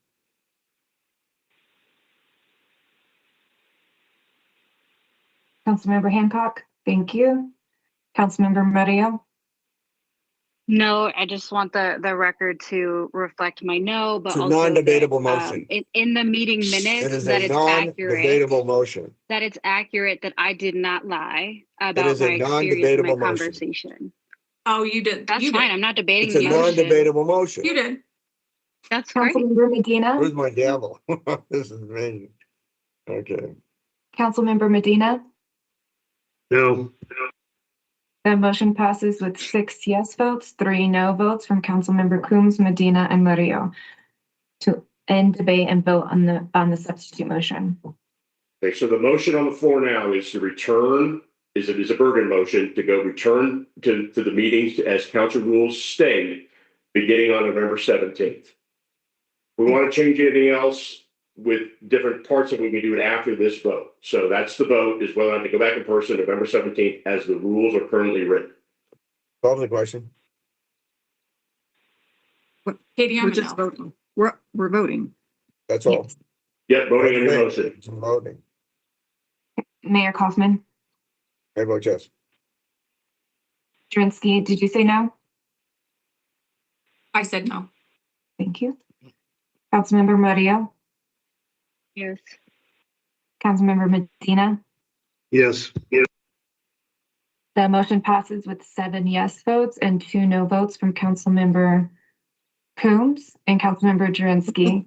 [SPEAKER 2] Councilmember Hancock, thank you. Councilmember Murillo,
[SPEAKER 19] No, I just want the record to reflect my no, but
[SPEAKER 1] It's a
[SPEAKER 19] also
[SPEAKER 1] non-debatable
[SPEAKER 19] that,
[SPEAKER 1] motion.
[SPEAKER 19] in the meeting
[SPEAKER 1] It
[SPEAKER 19] minutes
[SPEAKER 1] is
[SPEAKER 19] that
[SPEAKER 1] a
[SPEAKER 19] it's accurate.
[SPEAKER 1] non-debatable motion.
[SPEAKER 19] That it's accurate that I did not lie
[SPEAKER 1] It
[SPEAKER 19] about
[SPEAKER 1] is
[SPEAKER 19] my
[SPEAKER 1] a
[SPEAKER 19] experience in my
[SPEAKER 1] non-debatable motion.
[SPEAKER 19] conversation.
[SPEAKER 3] Oh, you did.
[SPEAKER 19] That's
[SPEAKER 3] You
[SPEAKER 19] fine.
[SPEAKER 3] did.
[SPEAKER 19] I'm not debating
[SPEAKER 1] It's a
[SPEAKER 19] the motion.
[SPEAKER 1] non-debatable motion.
[SPEAKER 3] You did.
[SPEAKER 19] That's great.
[SPEAKER 2] Councilmember Medina,
[SPEAKER 1] Where's my gavel? This is amazing. Okay.
[SPEAKER 2] Councilmember Medina.
[SPEAKER 1] No.
[SPEAKER 2] The motion passes with 6 yes votes, 3 no votes from Councilmember Coombs, Medina, and Murillo to end debate and vote on the substitute motion.
[SPEAKER 9] Okay, so the motion on the floor now is to return, is a Bergen motion to go return to the meetings as council rules state, beginning on November 17th. We want to change anything else with different parts of it, we can do it after this vote. So that's the vote, is whether I have to go back in person November 17th as the rules are currently written.
[SPEAKER 1] Call for the question.
[SPEAKER 3] Katie, I'm
[SPEAKER 5] We're
[SPEAKER 3] a
[SPEAKER 5] just
[SPEAKER 3] no.
[SPEAKER 5] voting. We're voting.
[SPEAKER 1] That's all.
[SPEAKER 2] Yes.
[SPEAKER 9] Yep, voting on your motion.
[SPEAKER 1] It's voting.
[SPEAKER 2] Mayor Kaufman,
[SPEAKER 1] Mayor votes yes.
[SPEAKER 2] Drinsky, did you say no?
[SPEAKER 3] I said no.
[SPEAKER 2] Thank you. Councilmember Murillo,
[SPEAKER 19] Yes.
[SPEAKER 2] Councilmember Medina.
[SPEAKER 1] Yes.
[SPEAKER 2] The motion passes with 7 yes votes and 2 no votes from Councilmember Coombs and Councilmember Drinsky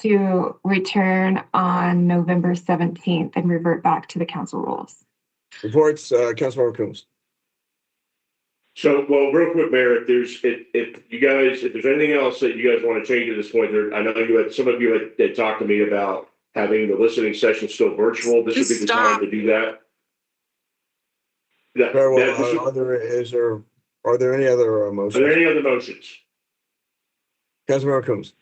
[SPEAKER 2] to return on November 17th and revert back to the council rules.
[SPEAKER 1] Reports, Councilmember Coombs.
[SPEAKER 9] So, well, real quick, Mayor, if there's anything else that you guys want to change at this point, I know some of you had talked to me about having the listening session still virtual. This would be the time to do that.
[SPEAKER 1] Very well. Are there any other motions?
[SPEAKER 9] Are there any other motions?
[SPEAKER 1] Councilmember Coombs.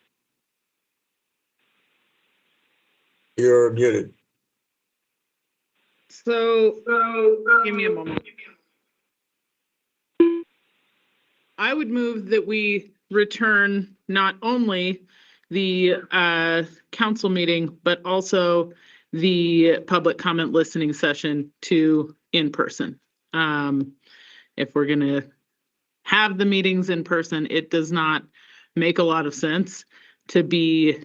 [SPEAKER 1] You're muted.
[SPEAKER 7] So give me a moment. I would move that we return not only the council meeting, but also the public comment listening session to in person. If we're going to have the meetings in person, it does not make a lot of sense to be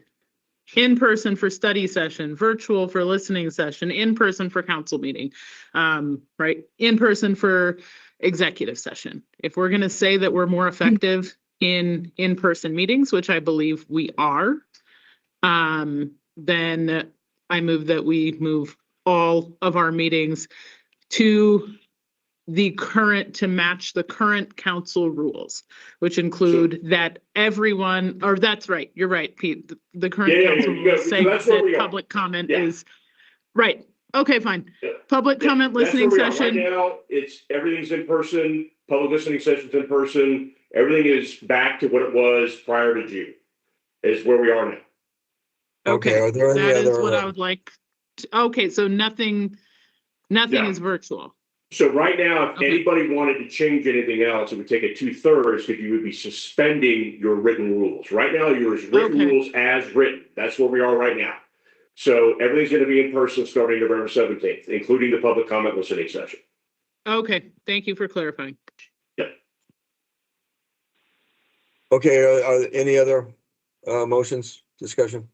[SPEAKER 7] in person for study session, virtual for listening session, in person for council meeting, right? In person for executive session. If we're going to say that we're more effective in in-person meetings, which I believe we are, then I move that we move all of our meetings to match the current council rules, which include that everyone, or that's right, you're right, Pete, the current council rules say that public comment is, right, okay, fine. Public comment listening session.
[SPEAKER 9] Right now, everything's in person, public listening sessions in person, everything is back to what it was prior to June, is where we are now.
[SPEAKER 1] Okay, are there any other?
[SPEAKER 7] That is what I would like. Okay, so nothing is virtual.
[SPEAKER 9] So right now, if anybody wanted to change anything else, it would take a 2/3 because you would be suspending your written rules. Right now, your written rules as written. That's where we are right now. So everything's going to be in person starting November 17th, including the public comment listening session.
[SPEAKER 7] Okay, thank you for clarifying.
[SPEAKER 9] Yep.
[SPEAKER 1] Okay, are any other motions, discussion?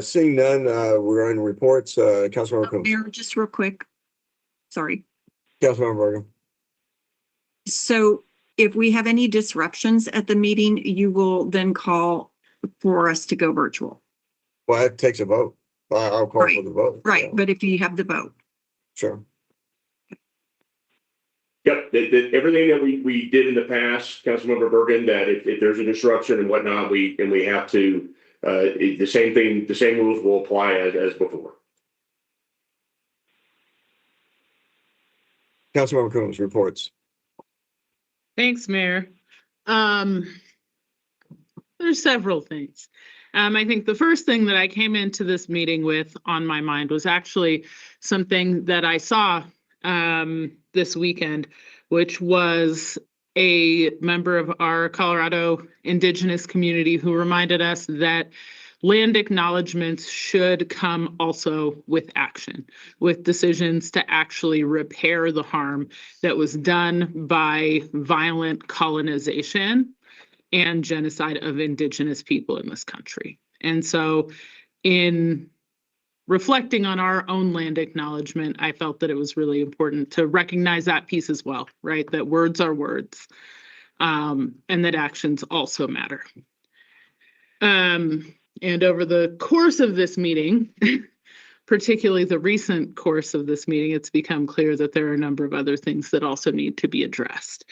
[SPEAKER 1] Seeing none, we're on reports. Councilmember Coombs.
[SPEAKER 5] Mayor, just real quick. Sorry.
[SPEAKER 1] Councilmember Bergen.
[SPEAKER 5] So if we have any disruptions at the meeting, you will then call for us to go virtual.
[SPEAKER 1] Well, it takes a vote. I'll call for the vote.
[SPEAKER 5] Right, but if you have the vote.
[SPEAKER 1] Sure.
[SPEAKER 9] Yep, everything that we did in the past, Councilmember Bergen, that if there's a disruption and whatnot, we have to, the same rules will apply as before.
[SPEAKER 1] Councilmember Coombs, reports.
[SPEAKER 7] Thanks, Mayor. There's several things. I think the first thing that I came into this meeting with on my mind was actually something that I saw this weekend, which was a member of our Colorado Indigenous community who reminded us that land acknowledgements should come also with action, with decisions to actually repair the harm that was done by violent colonization and genocide of Indigenous people in this country. And so in reflecting on our own land acknowledgement, I felt that it was really important to recognize that piece as well, right? That words are words, and that actions also matter. And over the course of this meeting, particularly the recent course of this meeting, it's become clear that there are a number of other things that also need to be addressed.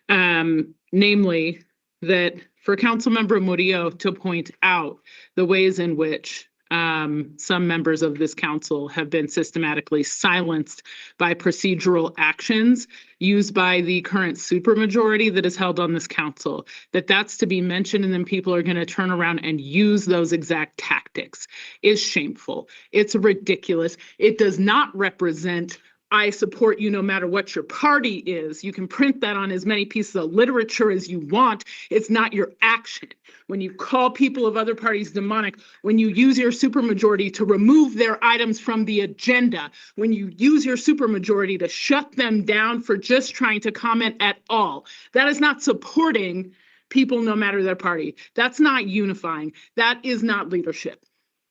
[SPEAKER 7] Namely, that for Councilmember Murillo to point out the ways in which some members of this council have been systematically silenced by procedural actions used by the current supermajority that is held on this council, that's to be mentioned, and then people are going to turn around and use those exact tactics is shameful. It's ridiculous. It does not represent I support you no matter what your party is. You can print that on as many pieces of literature as you want. It's not your action. When you call people of other parties demonic, when you use your supermajority to remove their items from the agenda, when you use your supermajority to shut them down for just trying to comment at all, that is not supporting people no matter their party. That's not unifying. That is not leadership.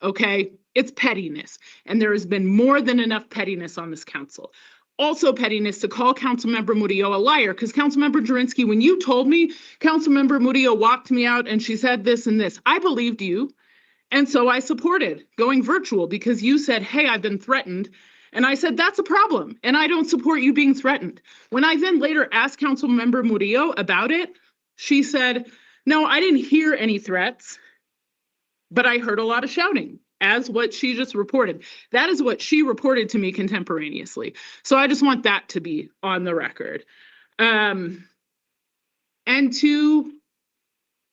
[SPEAKER 7] Okay? It's pettiness, and there has been more than enough pettiness on this council. Also pettiness to call Councilmember Murillo a liar, because Councilmember Jurinski, when you told me Councilmember Murillo walked me out and she said this and this, I believed you, and so I supported going virtual because you said, hey, I've been threatened, And I said, that's a problem. And I don't support you being threatened. When I then later asked Councilmember Murillo about it, she said, no, I didn't hear any threats, but I heard a lot of shouting, as what she just reported. That is what she reported to me contemporaneously. So I just want that to be on the record. And to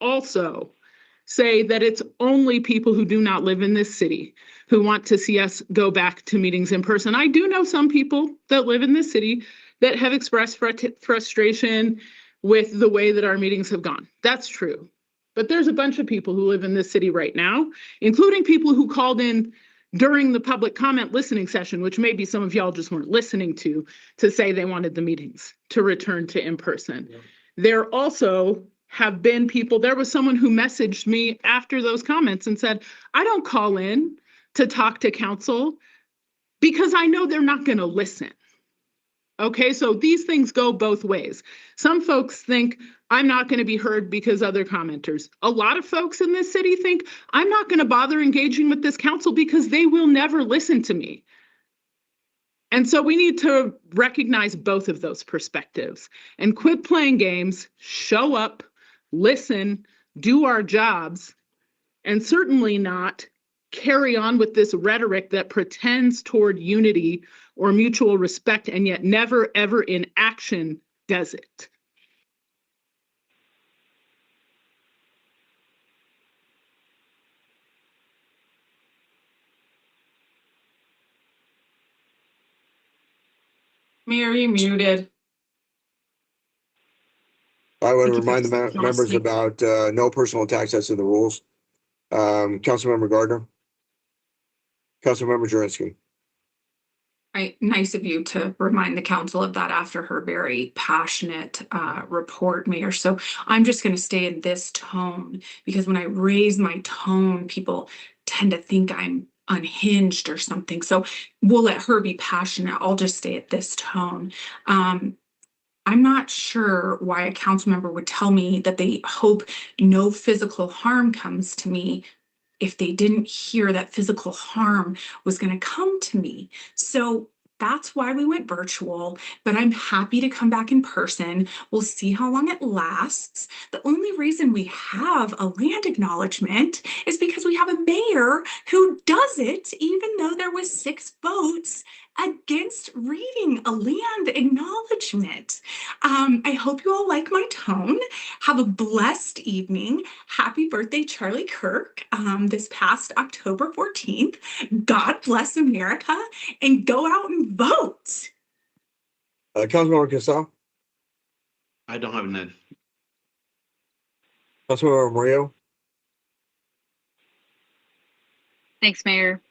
[SPEAKER 7] also say that it's only people who do not live in this city who want to see us go back to meetings in person. I do know some people that live in this city that have expressed frustration with the way that our meetings have gone. That's true. But there's a bunch of people who live in this city right now, including people who called in during the public comment listening session, which maybe some of y'all just weren't listening to say they wanted the meetings to return to in person. Yeah. There also have been people, there was someone who messaged me after those comments and said, I don't call in to talk to council because I know they're not going to listen. Okay, so these things go both ways. Some folks think I'm not going to be heard because other commenters. A lot of folks in this city think I'm not going to bother engaging with this council because they will never listen to me. And so we need to recognize both of those perspectives and quit playing games, show up, listen, do our jobs, and certainly not carry on with this rhetoric that pretends toward unity or mutual respect and yet never ever in action does it.
[SPEAKER 3] Mayor, you muted.
[SPEAKER 1] I want to remind the members about no personal attacks. That's in the rules. Councilmember Gardner. Councilmember Jurenski.
[SPEAKER 3] Right, nice of you to remind the council of that after her very passionate report, Mayor. So I'm just going to stay in this tone because when I raise my tone, people tend to think I'm unhinged or something. So we'll let her be passionate. I'll just stay at this tone. I'm not sure why a council member would tell me that they hope no physical harm comes to me if they didn't hear that physical harm was going to come to me. So that's why we went virtual, but I'm happy to come back in person. We'll see how long it lasts. The only reason we have a land acknowledgement is because we have a mayor who does it, even though there was 6 votes against reading a land acknowledgement. I hope you all like my tone. Have a blessed evening. Happy birthday, Charlie Kirk, this past October 14th. God bless America, and go out and vote.
[SPEAKER 1] Councilmember Casal.
[SPEAKER 6] I don't have none.
[SPEAKER 1] Councilmember Murillo.
[SPEAKER 19] Thanks, Mayor.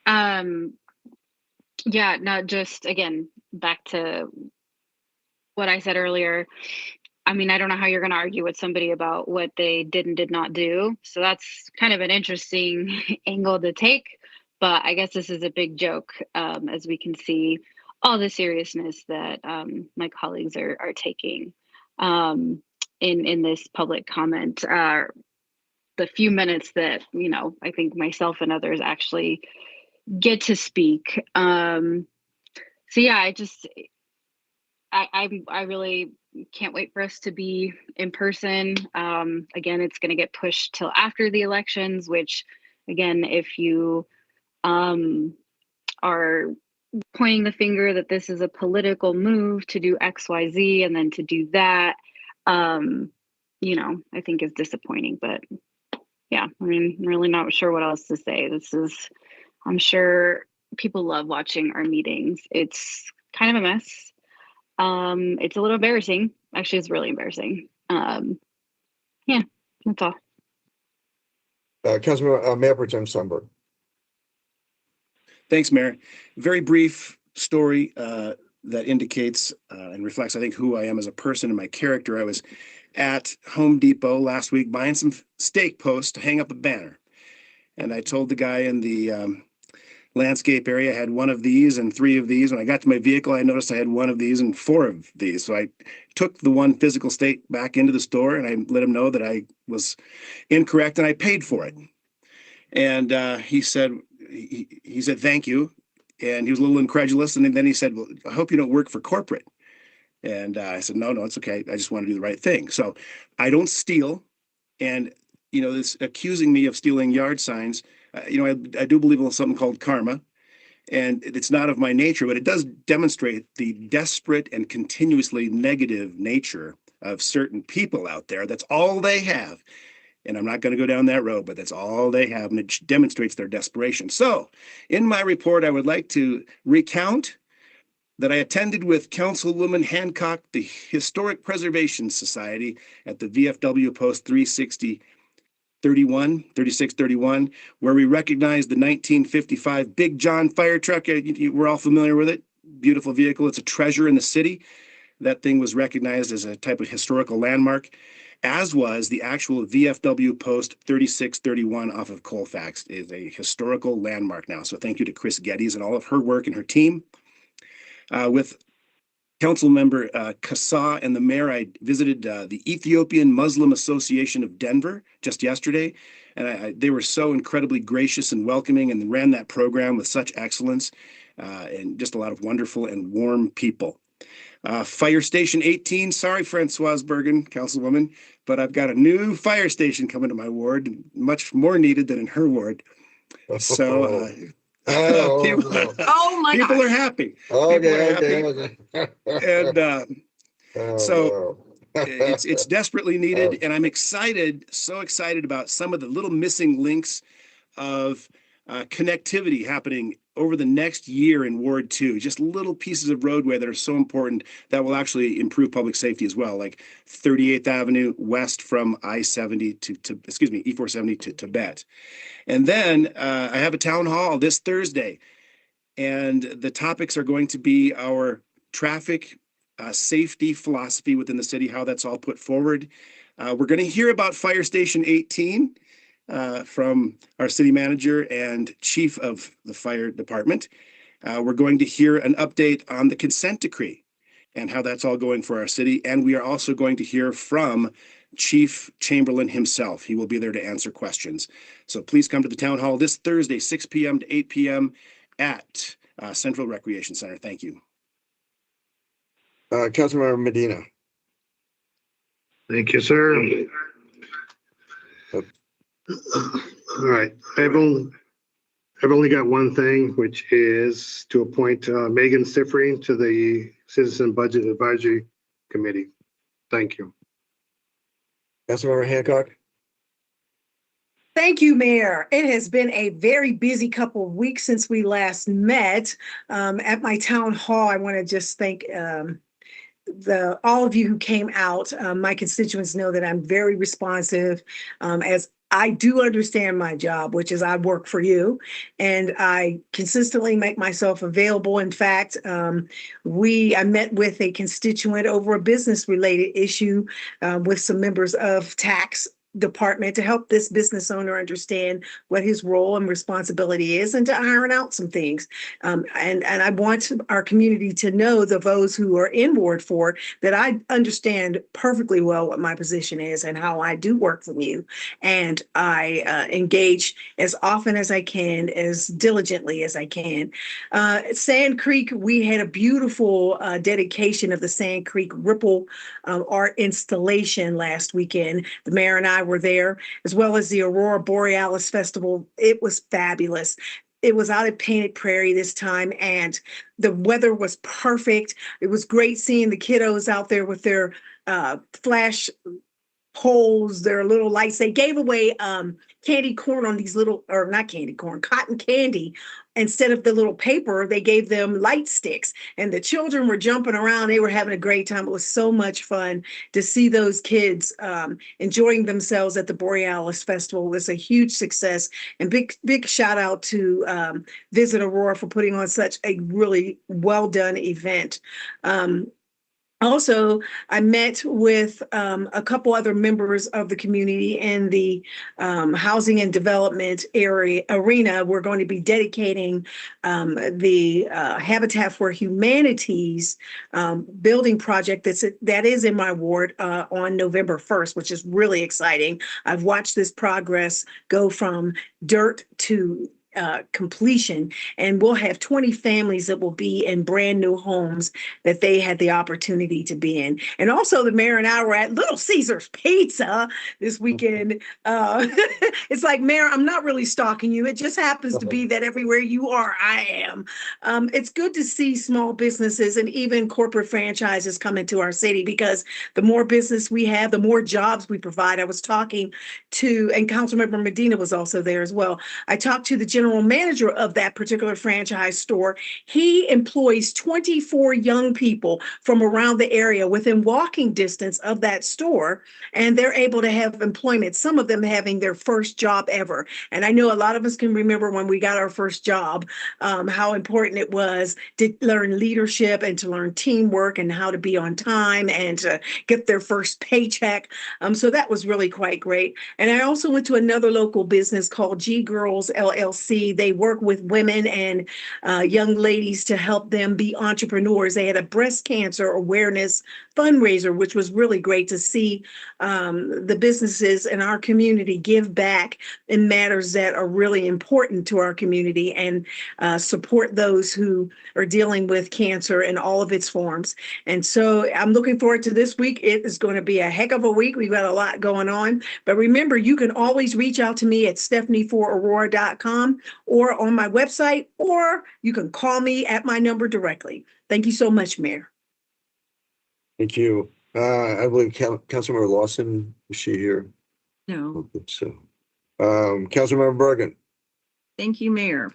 [SPEAKER 19] Yeah, not just, again, back to what I said earlier. I mean, I don't know how you're going to argue with somebody about what they did and did not do. So that's kind of an interesting angle to take. But I guess this is a big joke, as we can see all the seriousness that my colleagues are taking in this public comment. The few minutes that, you know, I think myself and others actually get to speak. So yeah, I really can't wait for us to be in person. Again, it's going to get pushed till after the elections, which again, if you are pointing the finger that this is a political move to do XYZ and then to do that, you know, I think is disappointing. But yeah, I mean, I'm really not sure what else to say. I'm sure people love watching our meetings. It's kind of a mess. It's a little embarrassing. Actually, it's really embarrassing. Yeah, that's all.
[SPEAKER 1] Councilman Mayor Pro Tem Sundberg.
[SPEAKER 4] Thanks, Mayor. Very brief story that indicates and reflects, I think, who I am as a person and my character. I was at Home Depot last week buying some stake posts to hang up a banner. And I told the guy in the landscape area I had one of these and 3 of these. When I got to my vehicle, I noticed I had 1 of these and 4 of these. So I took the 1 physical stake back into the store and I let him know that I was incorrect and I paid for it. And he said, thank you. And he was a little incredulous. And then he said, well, I hope you don't work for corporate. And I said, no, it's okay. I just want to do the right thing. So I don't steal. And, this accusing me of stealing yard signs, I do believe in something called karma. And it's not of my nature, but it does demonstrate the desperate and continuously negative nature of certain people out there. That's all they have. And I'm not going to go down that road, but that's all they have. And it demonstrates their desperation. So in my report, I would like to recount that I attended with Councilwoman Hancock, the Historic Preservation Society at the VFW Post 3631, where we recognized the 1955 Big John fire truck. We're all familiar with it. Beautiful vehicle. It's a treasure in the city. That thing was recognized as a type of historical landmark, as was the actual VFW Post 3631 off of Colfax. Is a historical landmark now. So thank you to Chris Geddes and all of her work and her team. With Council Member Kassa and the mayor, I visited the Ethiopian Muslim Association of Denver just yesterday, and they were so incredibly gracious and welcoming and ran that program with such excellence, and just a lot of wonderful and warm people. Fire Station 18, sorry, Francoise Bergen, Councilwoman, but I've got a new fire station coming to my ward, much more needed than in her ward. So people are happy.
[SPEAKER 1] Okay.
[SPEAKER 4] And it's desperately needed. And I'm so excited about some of the little missing links of connectivity happening over the next year in Ward 2, just little pieces of roadway that are so important that will actually improve public safety as well, like 38th Avenue west from I-70 E-470 to Tibet. And then I have a town hall this Thursday, and the topics are going to be our traffic safety philosophy within the city, how that's all put forward. We're going to hear about Fire Station 18 from our city manager and chief of the fire department. We're going to hear an update on the consent decree and how that's all going for our city. And we are also going to hear from Chief Chamberlain himself. He will be there to answer questions. So please come to the town hall this Thursday, 6 p.m. to 8 p.m. at Central Recreation Center. Thank you.
[SPEAKER 1] Councilmember Medina.
[SPEAKER 20] Thank you, sir. All right, I've only got one thing, which is to appoint Megan Siffring to the Citizen Budget Advisory Committee. Thank you.
[SPEAKER 1] Councilmember Hancock.
[SPEAKER 21] Thank you, Mayor. It has been a very busy couple of weeks since we last met. At my town hall, I want to just thank all of you who came out. My constituents know that I'm very responsive, as I do understand my job, which is I work for you, and I consistently make myself available. In fact, I met with a constituent over a business-related issue with some members of tax department to help this business owner understand what his role and responsibility is and to iron out some things. And I want our community to know, those who are in Ward 4, that I understand perfectly well what my position is and how I do work from you. And I engage as often as I can, as diligently as I can. Sand Creek, we had a beautiful dedication of the Sand Creek Ripple art installation last weekend. The mayor and I were there, as well as the Aurora Borealis Festival. It was fabulous. It was out at Painted Prairie this time, and the weather was perfect. It was great seeing the kiddos out there with their flash poles, their little lights. They gave away candy corn on these little, or not candy corn, cotton candy. Instead of the little paper, they gave them light sticks, and the children were jumping around. They were having a great time. It was so much fun to see those kids enjoying themselves at the Borealis Festival. It was a huge success, and big shout out to Visit Aurora for putting on such a really well done event. Also, I met with a couple other members of the community in the housing and development arena. We're going to be dedicating the Habitat for Humanity's building project that is in my ward on November 1st, which is really exciting. I've watched this progress go from dirt to completion, and we'll have 20 families that will be in brand new homes that they had the opportunity to be in. And also the mayor and I were at Little Caesars Pizza this weekend. It's like, Mayor, I'm not really stalking you. It just happens to be that everywhere you are, I am. It's good to see small businesses and even corporate franchises come into our city, because the more business we have, the more jobs we provide. I was talking to, and Councilmember Medina was also there as well. I talked to the general manager of that particular franchise store. He employs 24 young people from around the area within walking distance of that store, and they're able to have employment, some of them having their first job ever. And I know a lot of us can remember when we got our first job, how important it was to learn leadership and to learn teamwork and how to be on time and to get their first paycheck. So that was really quite great. And I also went to another local business called G Girls LLC. They work with women and young ladies to help them be entrepreneurs. They had a breast cancer awareness fundraiser, which was really great to see the businesses in our community give back in matters that are really important to our community and support those who are dealing with cancer in all of its forms. And so I'm looking forward to this week. It is going to be a heck of a week. We've got a lot going on. But remember, you can always reach out to me at stephanie4aurora.com or on my website, or you can call me at my number directly. Thank you so much, Mayor.
[SPEAKER 1] Thank you. I believe Councilmember Lawson, is she here?
[SPEAKER 5] No.
[SPEAKER 1] So, Councilmember Bergen.
[SPEAKER 5] Thank you, Mayor.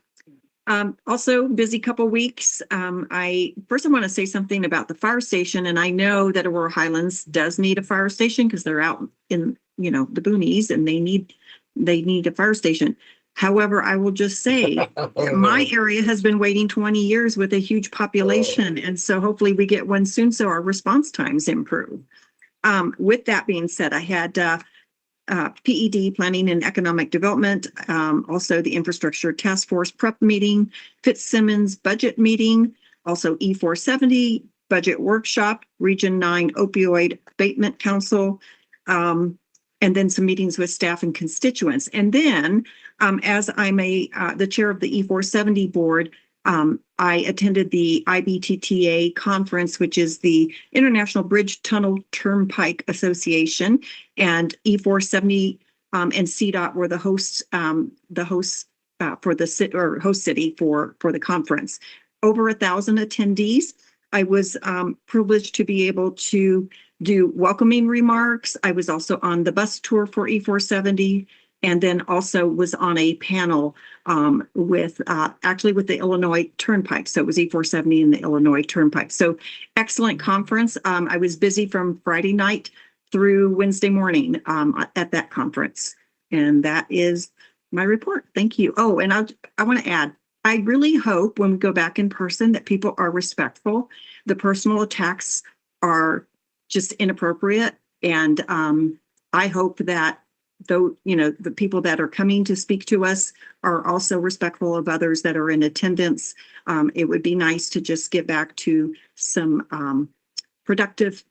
[SPEAKER 5] Also busy couple weeks. I want to say something about the fire station, and I know that Aurora Highlands does need a fire station because they're out in, the boonies, and they need a fire station. However, I will just say my area has been waiting 20 years with a huge population. And so hopefully we get one soon so our response times improve. With that being said, I had PED, Planning and Economic Development, also the Infrastructure Task Force prep meeting, Fitzsimmons budget meeting, also E470 budget workshop, Region 9 Opioid Abatement Council, and then some meetings with staff and constituents. And then as I'm the chair of the E470 board, I attended the IBTTA conference, which is the International Bridge Tunnel Turnpike Association, and E470 and CDOT were the hosts for the city, or host city for the conference. Over 1,000 attendees. I was privileged to be able to do welcoming remarks. I was also on the bus tour for E470, and then also was on a panel with the Illinois Turnpike. So it was E470 and the Illinois Turnpike. So excellent conference. I was busy from Friday night through Wednesday morning at that conference. And that is my report. Thank you. Oh, and I want to add, I really hope when we go back in person that people are respectful. The personal attacks are just inappropriate. And I hope that the people that are coming to speak to us are also respectful of others that are in attendance. It would be nice to just get back to some productive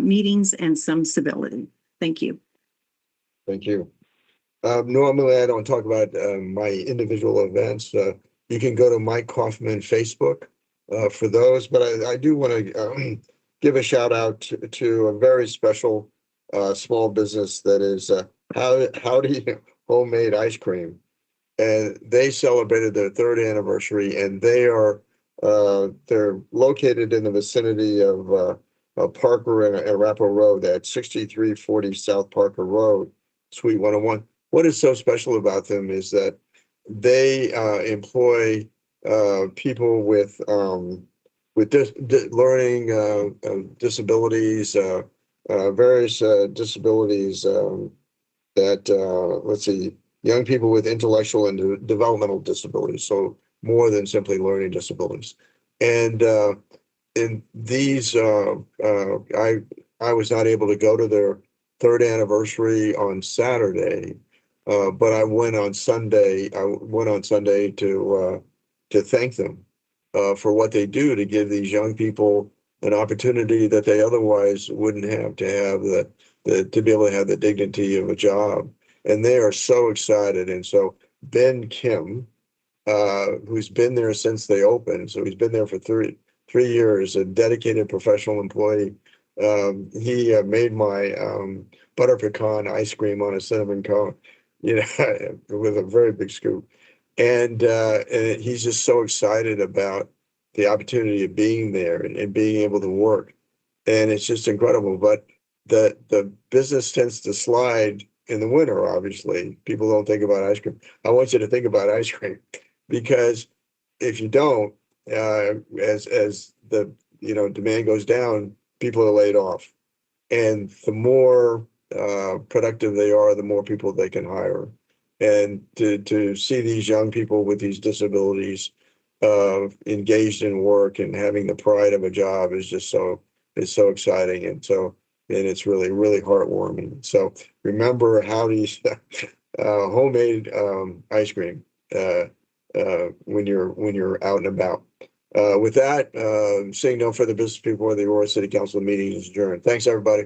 [SPEAKER 5] meetings and some civility. Thank you.
[SPEAKER 1] Thank you. Normally, I don't talk about my individual events. You can go to Mike Kaufman Facebook for those, but I do want to give a shout out to a very special small business that is Howdy Homemade Ice Cream, and they celebrated their 3rd anniversary, and they're located in the vicinity of Parker and Arapahoe Road at 6340 South Parker Road, Suite 101. What is so special about them is that they employ people with learning disabilities, various disabilities that, let's see, young people with intellectual and developmental disabilities, so more than simply learning disabilities. And in these, I was not able to go to their 3rd anniversary on Saturday, but I went on Sunday. To thank them for what they do to give these young people an opportunity that they otherwise wouldn't have, to be able to have the dignity of a job. And they are so excited. And so Ben Kim who's been there since they opened. So he's been there for three years, a dedicated professional employee. He made my butter pecan ice cream on a cinnamon cone, you know, with a very big scoop. And he's just so excited about the opportunity of being there and being able to work. And it's just incredible. But the business tends to slide in the winter, obviously. People don't think about ice cream. I want you to think about ice cream, because if you don't, as the demand goes down, people are laid off. And the more productive they are, the more people they can hire. And to see these young people with these disabilities engaged in work and having the pride of a job is just so exciting. And it's really, really heartwarming. So remember Howdy's homemade ice cream when you're out and about. With that, seeing no further business before the Aurora City Council meeting is adjourned. Thanks, everybody.